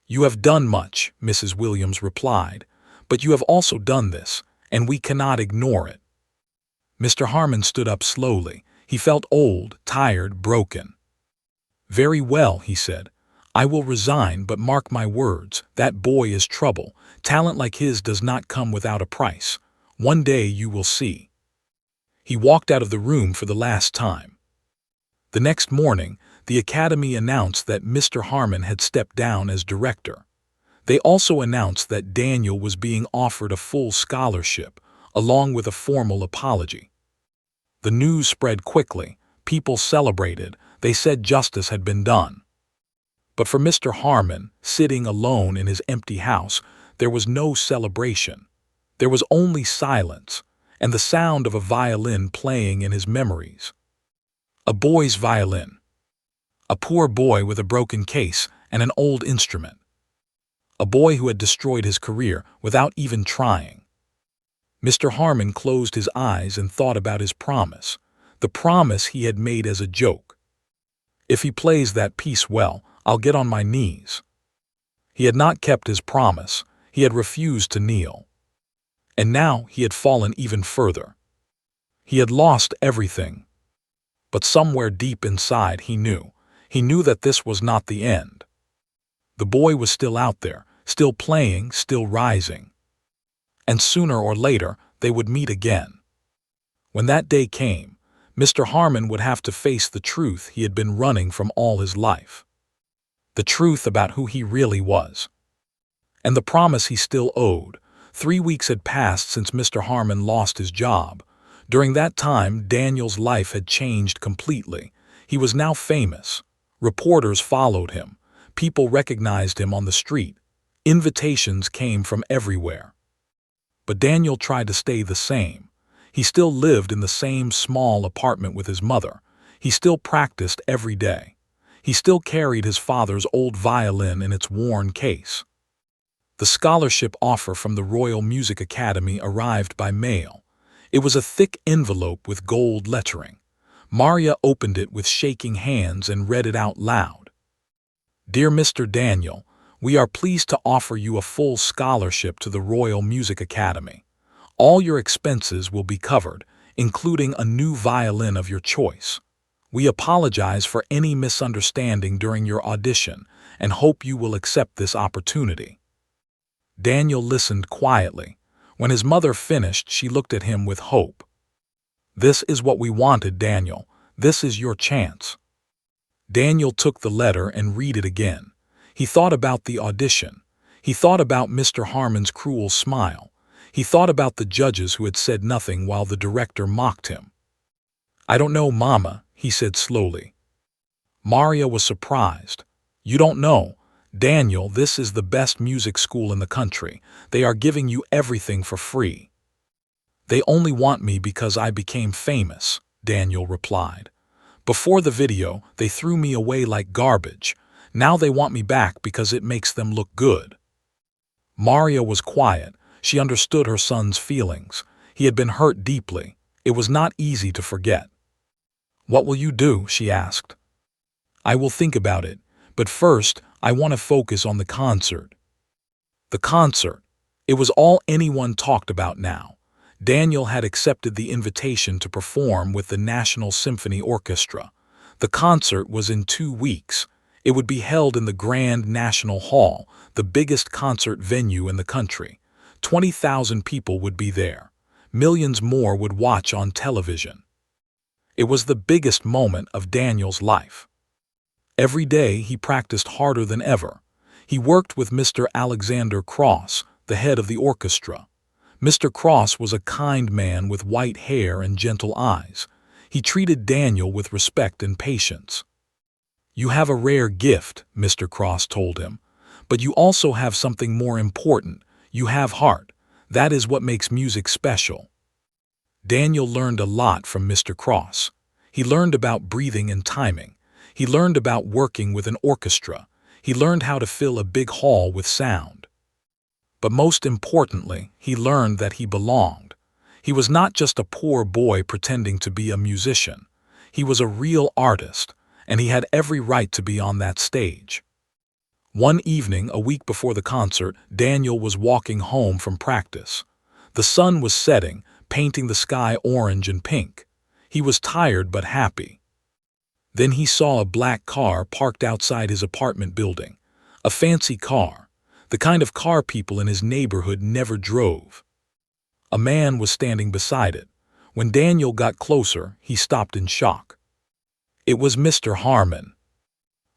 "You have done much," Mrs. Williams replied, "but you have also done this, and we cannot ignore it." Mr. Harmon stood up slowly. He felt old, tired, broken. "Very well," he said. "I will resign, but mark my words, that boy is trouble. Talent like his does not come without a price. One day you will see." He walked out of the room for the last time. The next morning, the Academy announced that Mr. Harmon had stepped down as director. They also announced that Daniel was being offered a full scholarship, along with a formal apology. The news spread quickly. People celebrated. They said justice had been done. But for Mr. Harmon, sitting alone in his empty house, there was no celebration. There was only silence, and the sound of a violin playing in his memories. A boy's violin. A poor boy with a broken case and an old instrument. A boy who had destroyed his career without even trying. Mr. Harmon closed his eyes and thought about his promise, the promise he had made as a joke. "If he plays that piece well, I'll get on my knees." He had not kept his promise. He had refused to kneel. And now he had fallen even further. He had lost everything. But somewhere deep inside he knew that this was not the end. The boy was still out there, still playing, still rising. And sooner or later they would meet again. When that day came, Mr. Harmon would have to face the truth he had been running from all his life. The truth about who he really was. And the promise he still owed. 3 weeks had passed since Mr. Harmon lost his job. During that time, Daniel's life had changed completely. He was now famous. Reporters followed him. People recognized him on the street. Invitations came from everywhere. But Daniel tried to stay the same. He still lived in the same small apartment with his mother. He still practiced every day. He still carried his father's old violin in its worn case. The scholarship offer from the Royal Music Academy arrived by mail. It was a thick envelope with gold lettering. Maria opened it with shaking hands and read it out loud. "Dear Mr. Daniel, we are pleased to offer you a full scholarship to the Royal Music Academy. All your expenses will be covered, including a new violin of your choice. We apologize for any misunderstanding during your audition and hope you will accept this opportunity." Daniel listened quietly. When his mother finished, she looked at him with hope. "This is what we wanted, Daniel. This is your chance." Daniel took the letter and read it again. He thought about the audition. He thought about Mr. Harmon's cruel smile. He thought about the judges who had said nothing while the director mocked him. "I don't know, Mama," he said slowly. Maria was surprised. "You don't know? Daniel, this is the best music school in the country. They are giving you everything for free." "They only want me because I became famous," Daniel replied. "Before the video, they threw me away like garbage. Now they want me back because it makes them look good." Maria was quiet. She understood her son's feelings. He had been hurt deeply. It was not easy to forget. "What will you do?" she asked. "I will think about it, but first I want to focus on the concert." The concert. It was all anyone talked about now. Daniel had accepted the invitation to perform with the National Symphony Orchestra. The concert was in 2 weeks. It would be held in the Grand National Hall, the biggest concert venue in the country. 20,000 people would be there. Millions more would watch on television. It was the biggest moment of Daniel's life. Every day he practiced harder than ever. He worked with Mr. Alexander Cross, the head of the orchestra. Mr. Cross was a kind man with white hair and gentle eyes. He treated Daniel with respect and patience. "You have a rare gift," Mr. Cross told him, "but you also have something more important. You have heart. That is what makes music special." Daniel learned a lot from Mr. Cross. He learned about breathing and timing. He learned about working with an orchestra. He learned how to fill a big hall with sound. But most importantly, he learned that he belonged. He was not just a poor boy pretending to be a musician. He was a real artist, and he had every right to be on that stage. One evening, a week before the concert, Daniel was walking home from practice. The sun was setting. painting the sky orange and pink. He was tired but happy. Then he saw a black car parked outside his apartment building. A fancy car, the kind of car people in his neighborhood never drove. A man was standing beside it. When Daniel got closer, he stopped in shock. It was Mr. Harmon.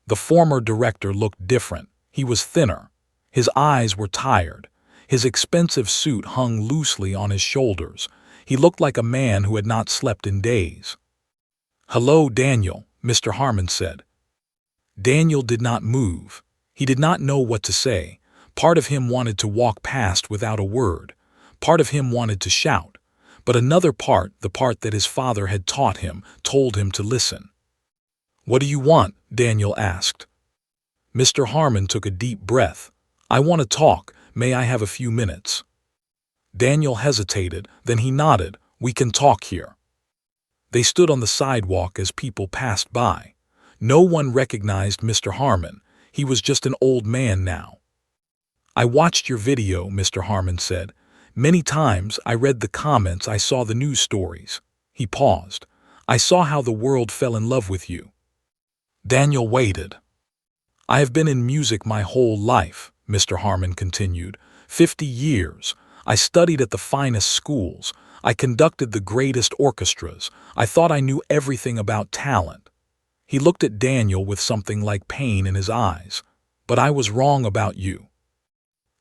The former director looked different. He was thinner. His eyes were tired. His expensive suit hung loosely on his shoulders. He looked like a man who had not slept in days. "Hello, Daniel," Mr. Harmon said. Daniel did not move. He did not know what to say. Part of him wanted to walk past without a word. Part of him wanted to shout. But another part, the part that his father had taught him, told him to listen. "What do you want?" Daniel asked. Mr. Harmon took a deep breath. "I want to talk. May I have a few minutes?" Daniel hesitated, then he nodded. "We can talk here." They stood on the sidewalk as people passed by. No one recognized Mr. Harmon. He was just an old man now. "I watched your video," Mr. Harmon said. "Many times I read the comments, I saw the news stories." He paused. "I saw how the world fell in love with you." Daniel waited. "I have been in music my whole life," Mr. Harmon continued. 50 years. I studied at the finest schools. I conducted the greatest orchestras. I thought I knew everything about talent." He looked at Daniel with something like pain in his eyes. "But I was wrong about you."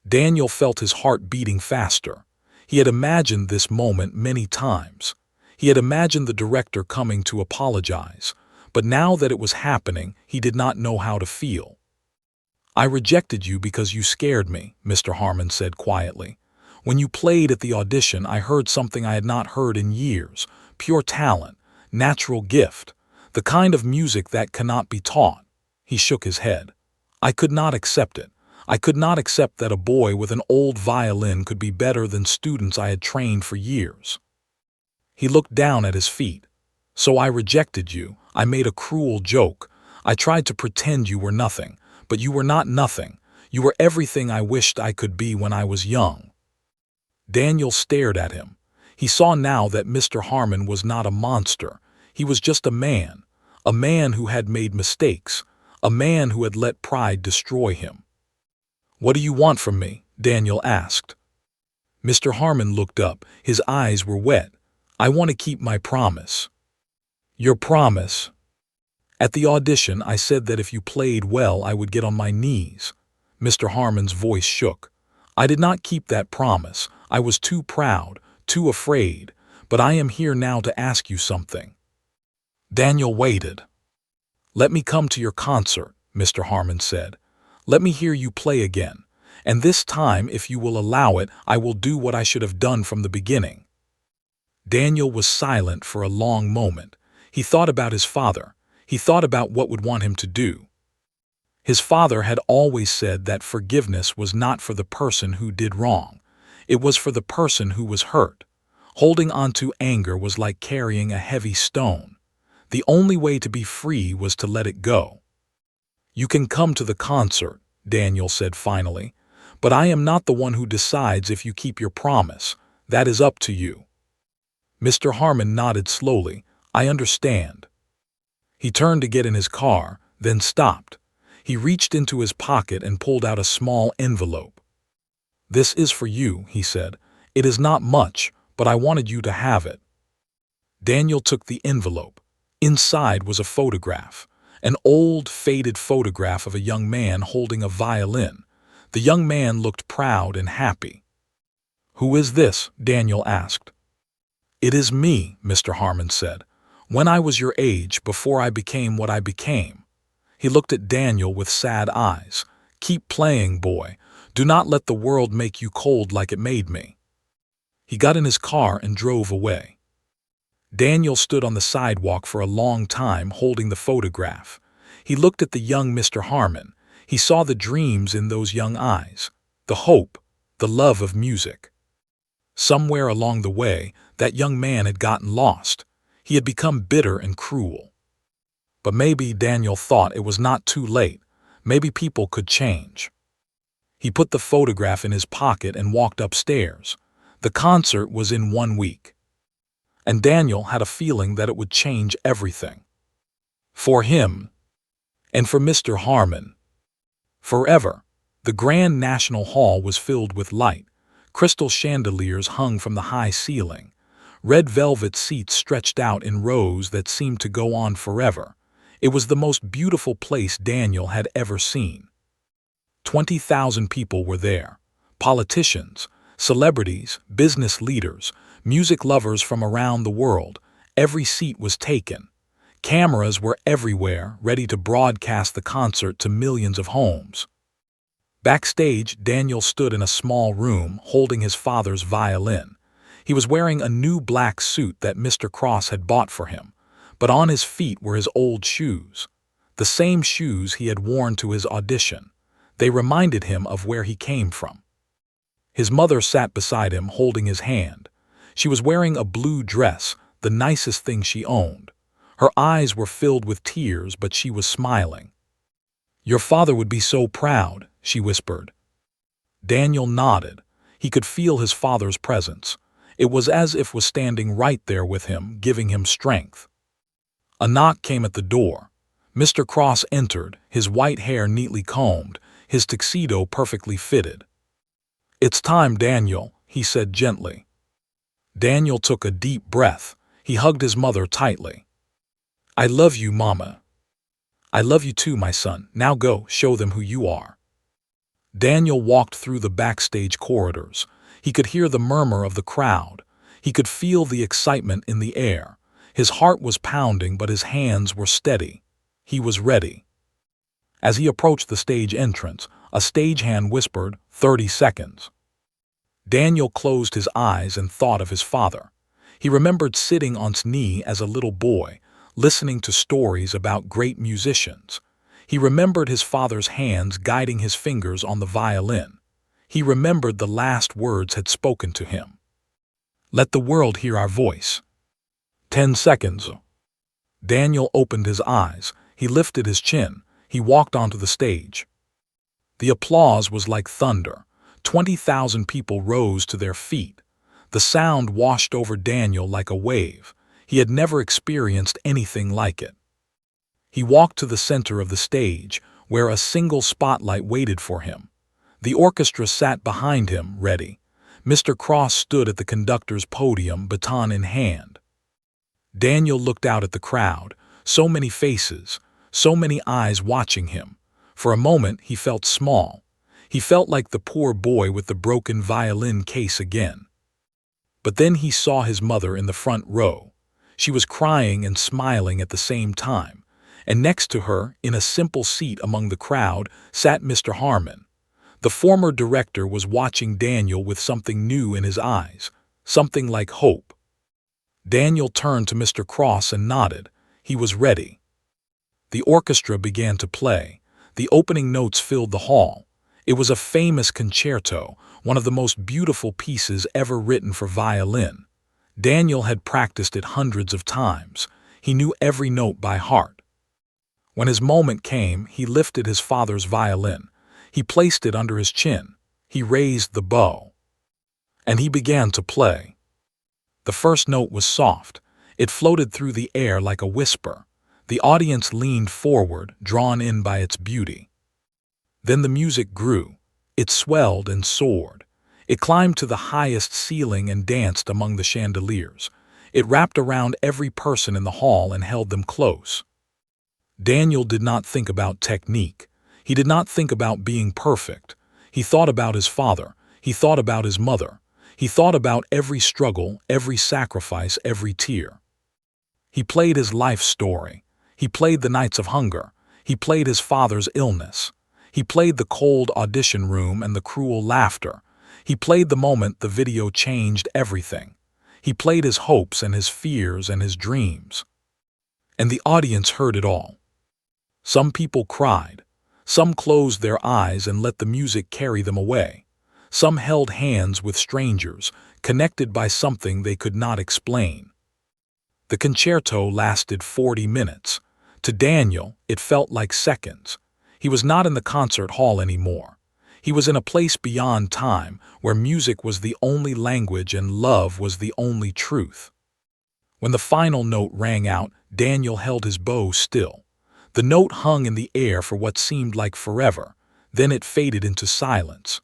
Daniel felt his heart beating faster. He had imagined this moment many times. He had imagined the director coming to apologize. But now that it was happening, he did not know how to feel. "I rejected you because you scared me," Mr. Harmon said quietly. "When you played at the audition, I heard something I had not heard in years. Pure talent, natural gift, the kind of music that cannot be taught." He shook his head. "I could not accept it. I could not accept that a boy with an old violin could be better than students I had trained for years." He looked down at his feet. "So I rejected you. I made a cruel joke. I tried to pretend you were nothing. But you were not nothing. You were everything I wished I could be when I was young." Daniel stared at him. He saw now that Mr. Harmon was not a monster. He was just a man who had made mistakes, a man who had let pride destroy him. "What do you want from me?" Daniel asked. Mr. Harmon looked up. His eyes were wet. "I want to keep my promise." "Your promise?" "At the audition, I said that if you played well, I would get on my knees." Mr. Harmon's voice shook. "I did not keep that promise. I was too proud, too afraid. But I am here now to ask you something." Daniel waited. "Let me come to your concert," Mr. Harmon said. "Let me hear you play again. And this time, if you will allow it, I will do what I should have done from the beginning." Daniel was silent for a long moment. He thought about his father. He thought about what would want him to do. His father had always said that forgiveness was not for the person who did wrong. It was for the person who was hurt. Holding on to anger was like carrying a heavy stone. The only way to be free was to let it go. "You can come to the concert," Daniel said finally, "but I am not the one who decides if you keep your promise. That is up to you." Mr. Harmon nodded slowly. "I understand." He turned to get in his car, then stopped. He reached into his pocket and pulled out a small envelope. "This is for you," he said. "It is not much, but I wanted you to have it." Daniel took the envelope. Inside was a photograph, an old, faded photograph of a young man holding a violin. The young man looked proud and happy. "Who is this?" Daniel asked. "It is me," Mr. Harmon said. "When I was your age, before I became what I became." He looked at Daniel with sad eyes. "Keep playing, boy. Do not let the world make you cold like it made me." He got in his car and drove away. Daniel stood on the sidewalk for a long time holding the photograph. He looked at the young Mr. Harmon. He saw the dreams in those young eyes, the hope, the love of music. Somewhere along the way, that young man had gotten lost. He had become bitter and cruel. But maybe Daniel thought it was not too late. Maybe people could change. He put the photograph in his pocket and walked upstairs. The concert was in 1 week. and Daniel had a feeling that it would change everything. For him, and for Mr. Harmon. Forever. The Grand National Hall was filled with light. Crystal chandeliers hung from the high ceiling. Red velvet seats stretched out in rows that seemed to go on forever. It was the most beautiful place Daniel had ever seen. 20,000 people were there. Politicians, celebrities, business leaders, music lovers from around the world. Every seat was taken. Cameras were everywhere, ready to broadcast the concert to millions of homes. Backstage, Daniel stood in a small room, holding his father's violin. He was wearing a new black suit that Mr. Cross had bought for him, but on his feet were his old shoes. The same shoes he had worn to his audition. They reminded him of where he came from. His mother sat beside him, holding his hand. She was wearing a blue dress, the nicest thing she owned. Her eyes were filled with tears, but she was smiling. "Your father would be so proud," she whispered. Daniel nodded. He could feel his father's presence. It was as if was standing right there with him, giving him strength. A knock came at the door. Mr. Cross entered, his white hair neatly combed, his tuxedo perfectly fitted. "It's time, Daniel," he said gently. Daniel took a deep breath. He hugged his mother tightly. "I love you, Mama." "I love you too, my son. Now go, show them who you are." Daniel walked through the backstage corridors. He could hear the murmur of the crowd. He could feel the excitement in the air. His heart was pounding, but his hands were steady. He was ready. As he approached the stage entrance, a stagehand whispered, 30 seconds. Daniel closed his eyes and thought of his father. He remembered sitting on his knee as a little boy, listening to stories about great musicians. He remembered his father's hands guiding his fingers on the violin. He remembered the last words had spoken to him. "Let the world hear our voice." 10 seconds. Daniel opened his eyes. He lifted his chin. He walked onto the stage. The applause was like thunder. 20,000 people rose to their feet. The sound washed over Daniel like a wave. He had never experienced anything like it. He walked to the center of the stage, where a single spotlight waited for him. The orchestra sat behind him, ready. Mr. Cross stood at the conductor's podium, baton in hand. Daniel looked out at the crowd. So many faces, so many eyes watching him. For a moment, he felt small. He felt like the poor boy with the broken violin case again. But then he saw his mother in the front row. She was crying and smiling at the same time, and next to her, in a simple seat among the crowd, sat Mr. Harmon. The former director was watching Daniel with something new in his eyes, something like hope. Daniel turned to Mr. Cross and nodded. He was ready. The orchestra began to play. The opening notes filled the hall. It was a famous concerto, one of the most beautiful pieces ever written for violin. Daniel had practiced it hundreds of times. He knew every note by heart. When his moment came, he lifted his father's violin. He placed it under his chin. He raised the bow. And he began to play. The first note was soft. It floated through the air like a whisper. The audience leaned forward, drawn in by its beauty. Then the music grew. It swelled and soared. It climbed to the highest ceiling and danced among the chandeliers. It wrapped around every person in the hall and held them close. Daniel did not think about technique. He did not think about being perfect. He thought about his father. He thought about his mother. He thought about every struggle, every sacrifice, every tear. He played his life story. He played the nights of hunger. He played his father's illness. He played the cold audition room and the cruel laughter. He played the moment the video changed everything. He played his hopes and his fears and his dreams. And the audience heard it all. Some people cried. Some closed their eyes and let the music carry them away. Some held hands with strangers, connected by something they could not explain. The concerto lasted 40 minutes. To Daniel, it felt like seconds. He was not in the concert hall anymore. He was in a place beyond time, where music was the only language and love was the only truth. When the final note rang out, Daniel held his bow still. The note hung in the air for what seemed like forever. Then it faded into silence.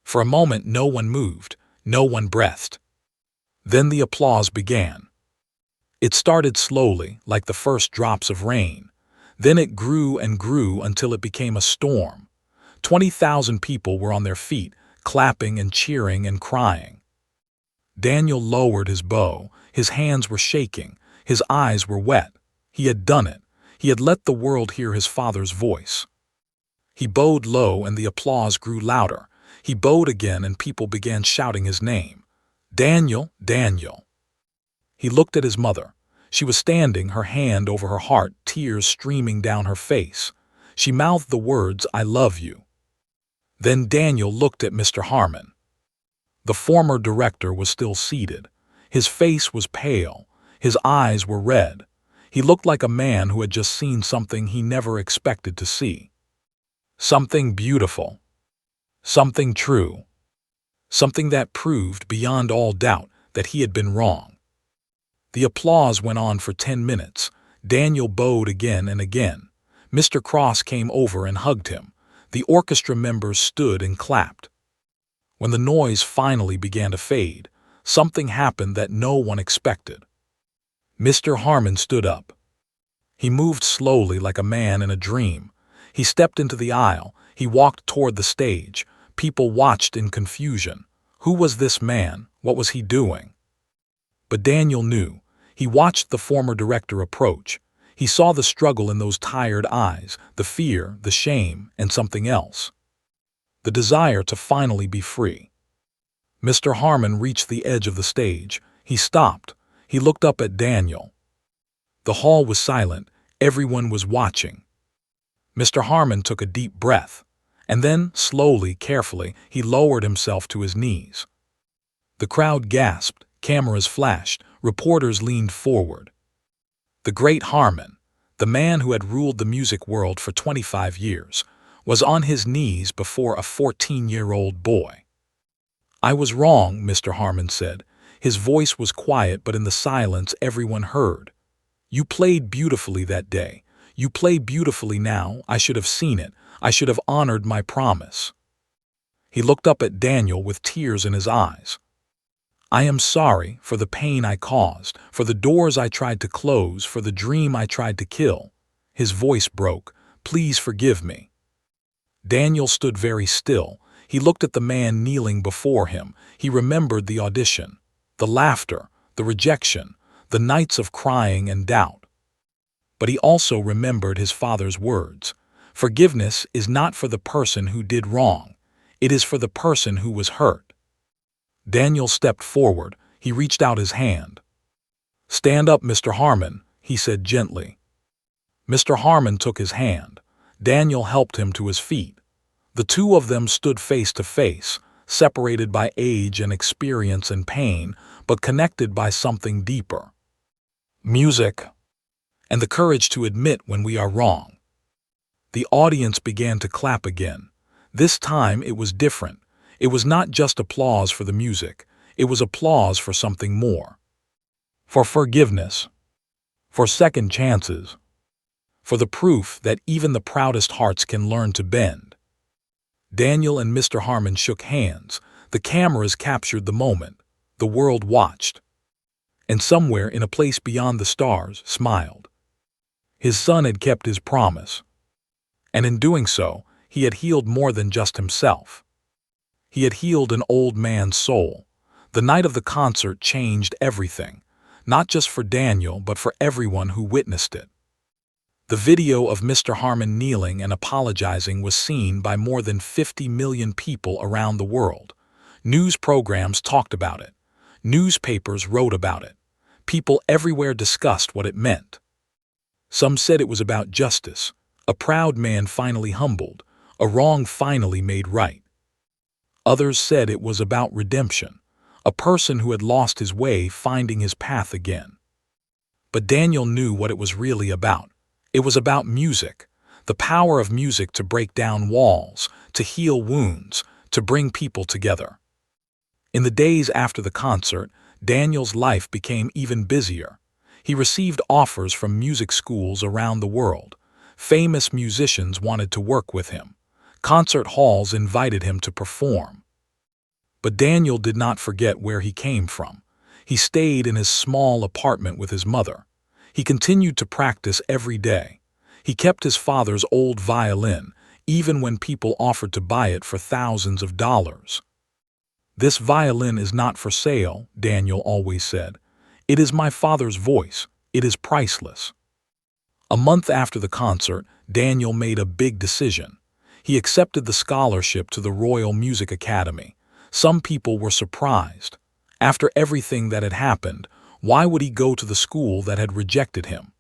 For a moment no one moved, no one breathed. Then the applause began. It started slowly, like the first drops of rain. Then it grew and grew until it became a storm. 20,000 people were on their feet, clapping and cheering and crying. Daniel lowered his bow. His hands were shaking. His eyes were wet. He had done it. He had let the world hear his father's voice. He bowed low and the applause grew louder. He bowed again and people began shouting his name. Daniel, Daniel. He looked at his mother. She was standing, her hand over her heart, tears streaming down her face. She mouthed the words, "I love you." Then Daniel looked at Mr. Harmon. The former director was still seated. His face was pale. His eyes were red. He looked like a man who had just seen something he never expected to see. Something beautiful. Something true. Something that proved beyond all doubt that he had been wrong. The applause went on for 10 minutes. Daniel bowed again and again. Mr. Cross came over and hugged him. The orchestra members stood and clapped. When the noise finally began to fade, something happened that no one expected. Mr. Harmon stood up. He moved slowly like a man in a dream. He stepped into the aisle. He walked toward the stage. People watched in confusion. Who was this man? What was he doing? But Daniel knew. He watched the former director approach. He saw the struggle in those tired eyes, the fear, the shame, and something else. The desire to finally be free. Mr. Harmon reached the edge of the stage. He stopped. He looked up at Daniel. The hall was silent. Everyone was watching. Mr. Harmon took a deep breath, and then, slowly, carefully, he lowered himself to his knees. The crowd gasped. Cameras flashed. Reporters leaned forward. The great Harmon, the man who had ruled the music world for 25 years, was on his knees before a 14-year-old boy. "I was wrong," Mr. Harmon said. His voice was quiet, but in the silence everyone heard. "You played beautifully that day. You play beautifully now. I should have seen it. I should have honored my promise." He looked up at Daniel with tears in his eyes. "I am sorry for the pain I caused, for the doors I tried to close, for the dream I tried to kill." His voice broke. "Please forgive me." Daniel stood very still. He looked at the man kneeling before him. He remembered the audition, the laughter, the rejection, the nights of crying and doubt. But he also remembered his father's words. Forgiveness is not for the person who did wrong. It is for the person who was hurt. Daniel stepped forward. He reached out his hand. "Stand up, Mr. Harmon," he said gently. Mr. Harmon took his hand. Daniel helped him to his feet. The two of them stood face to face, separated by age and experience and pain, but connected by something deeper. Music, and the courage to admit when we are wrong. The audience began to clap again. This time it was different. It was not just applause for the music. It was applause for something more. For forgiveness. For second chances. For the proof that even the proudest hearts can learn to bend. Daniel and Mr. Harmon shook hands. The cameras captured the moment. The world watched. And somewhere in a place beyond the stars smiled. His son had kept his promise. And in doing so, he had healed more than just himself. He had healed an old man's soul. The night of the concert changed everything, not just for Daniel, but for everyone who witnessed it. The video of Mr. Harmon kneeling and apologizing was seen by more than 50 million people around the world. News programs talked about it. Newspapers wrote about it. People everywhere discussed what it meant. Some said it was about justice, a proud man finally humbled, a wrong finally made right. Others said it was about redemption, a person who had lost his way finding his path again. But Daniel knew what it was really about. It was about music, the power of music to break down walls, to heal wounds, to bring people together. In the days after the concert, Daniel's life became even busier. He received offers from music schools around the world. Famous musicians wanted to work with him. Concert halls invited him to perform. But Daniel did not forget where he came from. He stayed in his small apartment with his mother. He continued to practice every day. He kept his father's old violin, even when people offered to buy it for thousands of dollars. "This violin is not for sale," Daniel always said. "It is my father's voice. It is priceless." A month after the concert, Daniel made a big decision. He accepted the scholarship to the Royal Music Academy. Some people were surprised. After everything that had happened, why would he go to the school that had rejected him?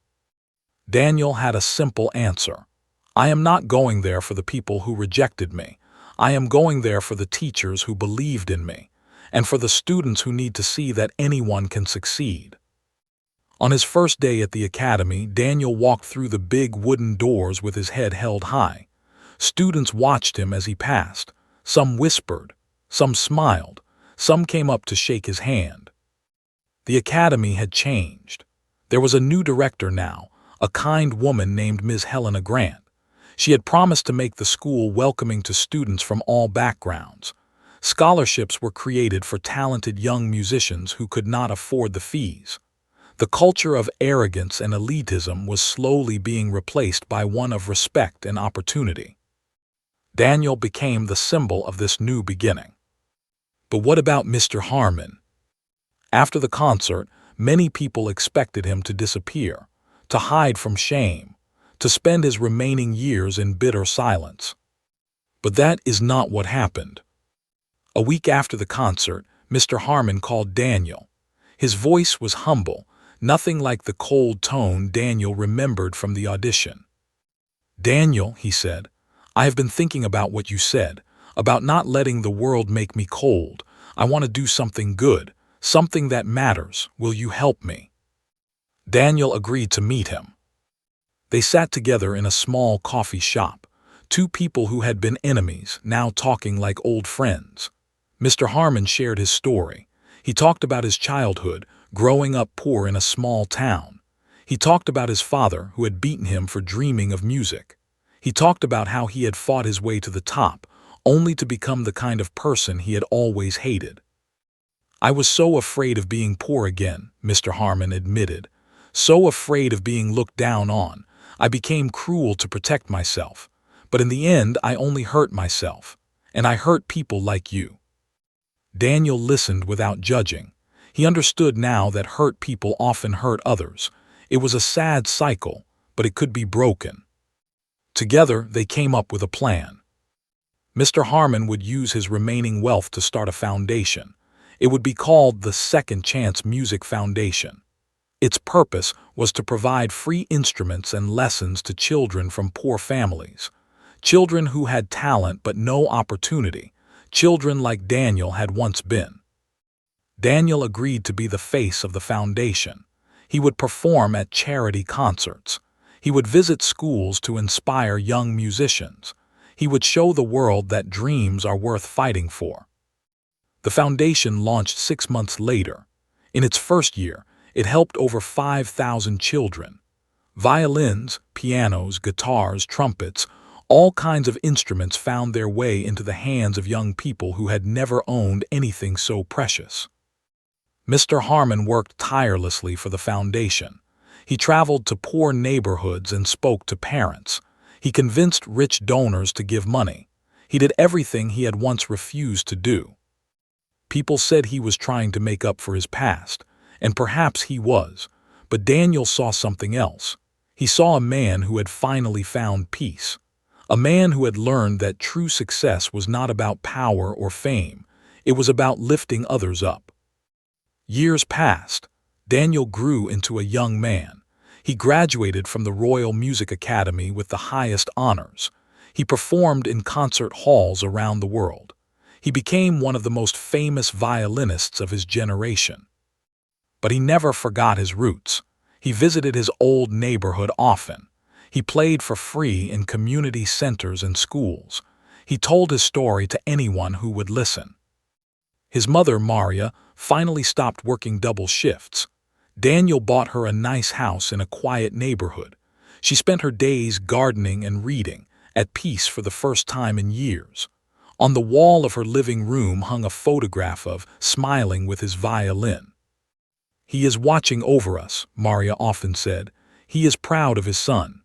Daniel had a simple answer. "I am not going there for the people who rejected me. I am going there for the teachers who believed in me, and for the students who need to see that anyone can succeed." On his first day at the academy, Daniel walked through the big wooden doors with his head held high. Students watched him as he passed. Some whispered, some smiled, some came up to shake his hand. The academy had changed. There was a new director now, a kind woman named Ms. Helena Grant. She had promised to make the school welcoming to students from all backgrounds. Scholarships were created for talented young musicians who could not afford the fees. The culture of arrogance and elitism was slowly being replaced by one of respect and opportunity. Daniel became the symbol of this new beginning. But what about Mr. Harmon? After the concert, many people expected him to disappear, to hide from shame, to spend his remaining years in bitter silence. But that is not what happened. A week after the concert, Mr. Harmon called Daniel. His voice was humble, nothing like the cold tone Daniel remembered from the audition. "Daniel," he said, "I have been thinking about what you said, about not letting the world make me cold. I want to do something good, something that matters. Will you help me?" Daniel agreed to meet him. They sat together in a small coffee shop, two people who had been enemies, now talking like old friends. Mr. Harmon shared his story. He talked about his childhood, growing up poor in a small town. He talked about his father, who had beaten him for dreaming of music. He talked about how he had fought his way to the top, only to become the kind of person he had always hated. "I was so afraid of being poor again," Mr. Harmon admitted. "So afraid of being looked down on. I became cruel to protect myself. But in the end, I only hurt myself. And I hurt people like you." Daniel listened without judging. He understood now that hurt people often hurt others. It was a sad cycle, but it could be broken. Together, they came up with a plan. Mr. Harmon would use his remaining wealth to start a foundation. It would be called the Second Chance Music Foundation. Its purpose was to provide free instruments and lessons to children from poor families. Children who had talent but no opportunity. Children like Daniel had once been. Daniel agreed to be the face of the foundation. He would perform at charity concerts. He would visit schools to inspire young musicians. He would show the world that dreams are worth fighting for. The foundation launched 6 months later. In its first year, it helped over 5,000 children. Violins, pianos, guitars, trumpets, all kinds of instruments found their way into the hands of young people who had never owned anything so precious. Mr. Harmon worked tirelessly for the foundation. He traveled to poor neighborhoods and spoke to parents. He convinced rich donors to give money. He did everything he had once refused to do. People said he was trying to make up for his past, and perhaps he was, but Daniel saw something else. He saw a man who had finally found peace, a man who had learned that true success was not about power or fame, it was about lifting others up. Years passed. Daniel grew into a young man. He graduated from the Royal Music Academy with the highest honors. He performed in concert halls around the world. He became one of the most famous violinists of his generation. But he never forgot his roots. He visited his old neighborhood often. He played for free in community centers and schools. He told his story to anyone who would listen. His mother, Maria, finally stopped working double shifts. Daniel bought her a nice house in a quiet neighborhood. She spent her days gardening and reading, at peace for the first time in years. On the wall of her living room hung a photograph of smiling with his violin. "He is watching over us," Maria often said. "He is proud of his son."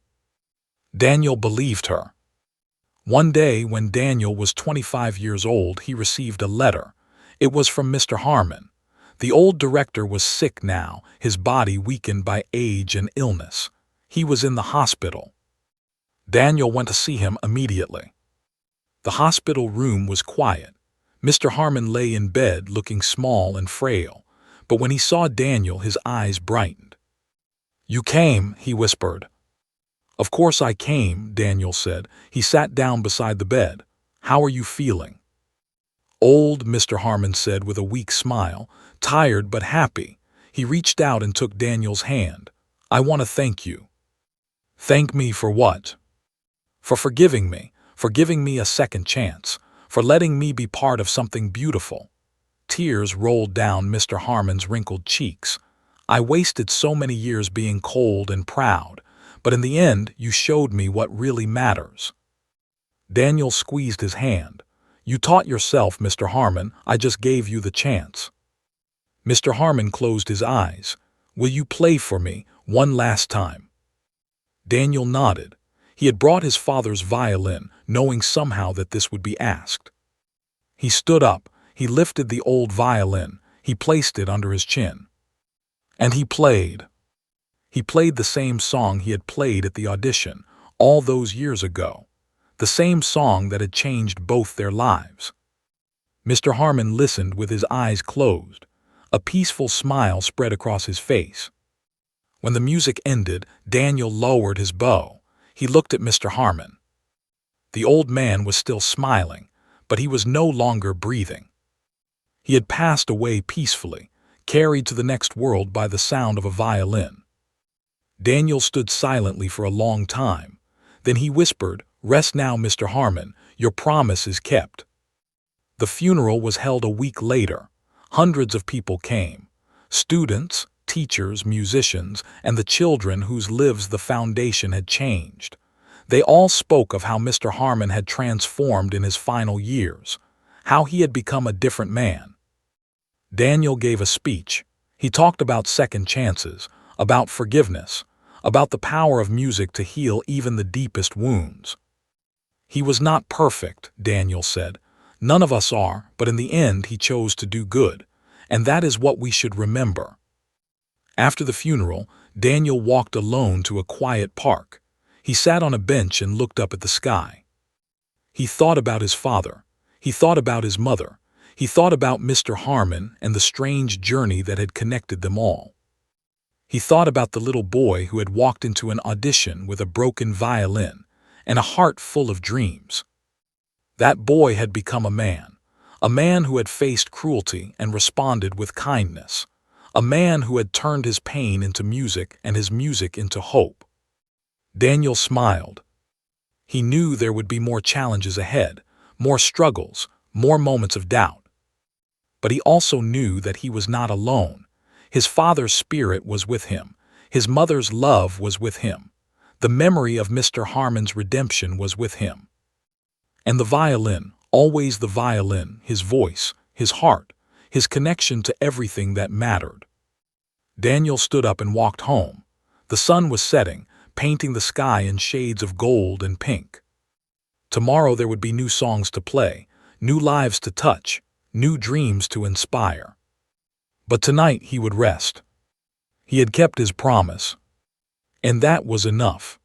Daniel believed her. One day, when Daniel was 25 years old, he received a letter. It was from Mr. Harmon. The old director was sick now, his body weakened by age and illness. He was in the hospital. Daniel went to see him immediately. The hospital room was quiet. Mr. Harmon lay in bed looking small and frail, but when he saw Daniel, his eyes brightened. "You came," he whispered. "Of course I came," Daniel said. He sat down beside the bed. "How are you feeling?" "Old," Mr. Harmon said with a weak smile. "Tired but happy." He reached out and took Daniel's hand. "I want to thank you." "Thank me for what?" "For forgiving me a second chance, for letting me be part of something beautiful." Tears rolled down Mr. Harmon's wrinkled cheeks. "I wasted so many years being cold and proud, but in the end you showed me what really matters." Daniel squeezed his hand. "You taught yourself, Mr. Harmon. I just gave you the chance." Mr. Harmon closed his eyes. "Will you play for me one last time?" Daniel nodded. He had brought his father's violin, knowing somehow that this would be asked. He stood up. He lifted the old violin. He placed it under his chin. And he played. He played the same song he had played at the audition all those years ago. The same song that had changed both their lives. Mr. Harmon listened with his eyes closed. A peaceful smile spread across his face. When the music ended, Daniel lowered his bow. He looked at Mr. Harmon. The old man was still smiling, but he was no longer breathing. He had passed away peacefully, carried to the next world by the sound of a violin. Daniel stood silently for a long time. Then he whispered, "Rest now, Mr. Harmon. Your promise is kept." The funeral was held a week later. Hundreds of people came. Students, teachers, musicians, and the children whose lives the foundation had changed. They all spoke of how Mr. Harmon had transformed in his final years, how he had become a different man. Daniel gave a speech. He talked about second chances, about forgiveness, about the power of music to heal even the deepest wounds. "He was not perfect," Daniel said. "None of us are, but in the end he chose to do good, and that is what we should remember." After the funeral, Daniel walked alone to a quiet park. He sat on a bench and looked up at the sky. He thought about his father. He thought about his mother. He thought about Mr. Harmon and the strange journey that had connected them all. He thought about the little boy who had walked into an audition with a broken violin and a heart full of dreams. That boy had become a man who had faced cruelty and responded with kindness, a man who had turned his pain into music and his music into hope. Daniel smiled. He knew there would be more challenges ahead, more struggles, more moments of doubt. But he also knew that he was not alone. His father's spirit was with him. His mother's love was with him. The memory of Mr. Harmon's redemption was with him. And the violin, always the violin, his voice, his heart, his connection to everything that mattered. Daniel stood up and walked home. The sun was setting, painting the sky in shades of gold and pink. Tomorrow there would be new songs to play, new lives to touch, new dreams to inspire. But tonight he would rest. He had kept his promise. And that was enough.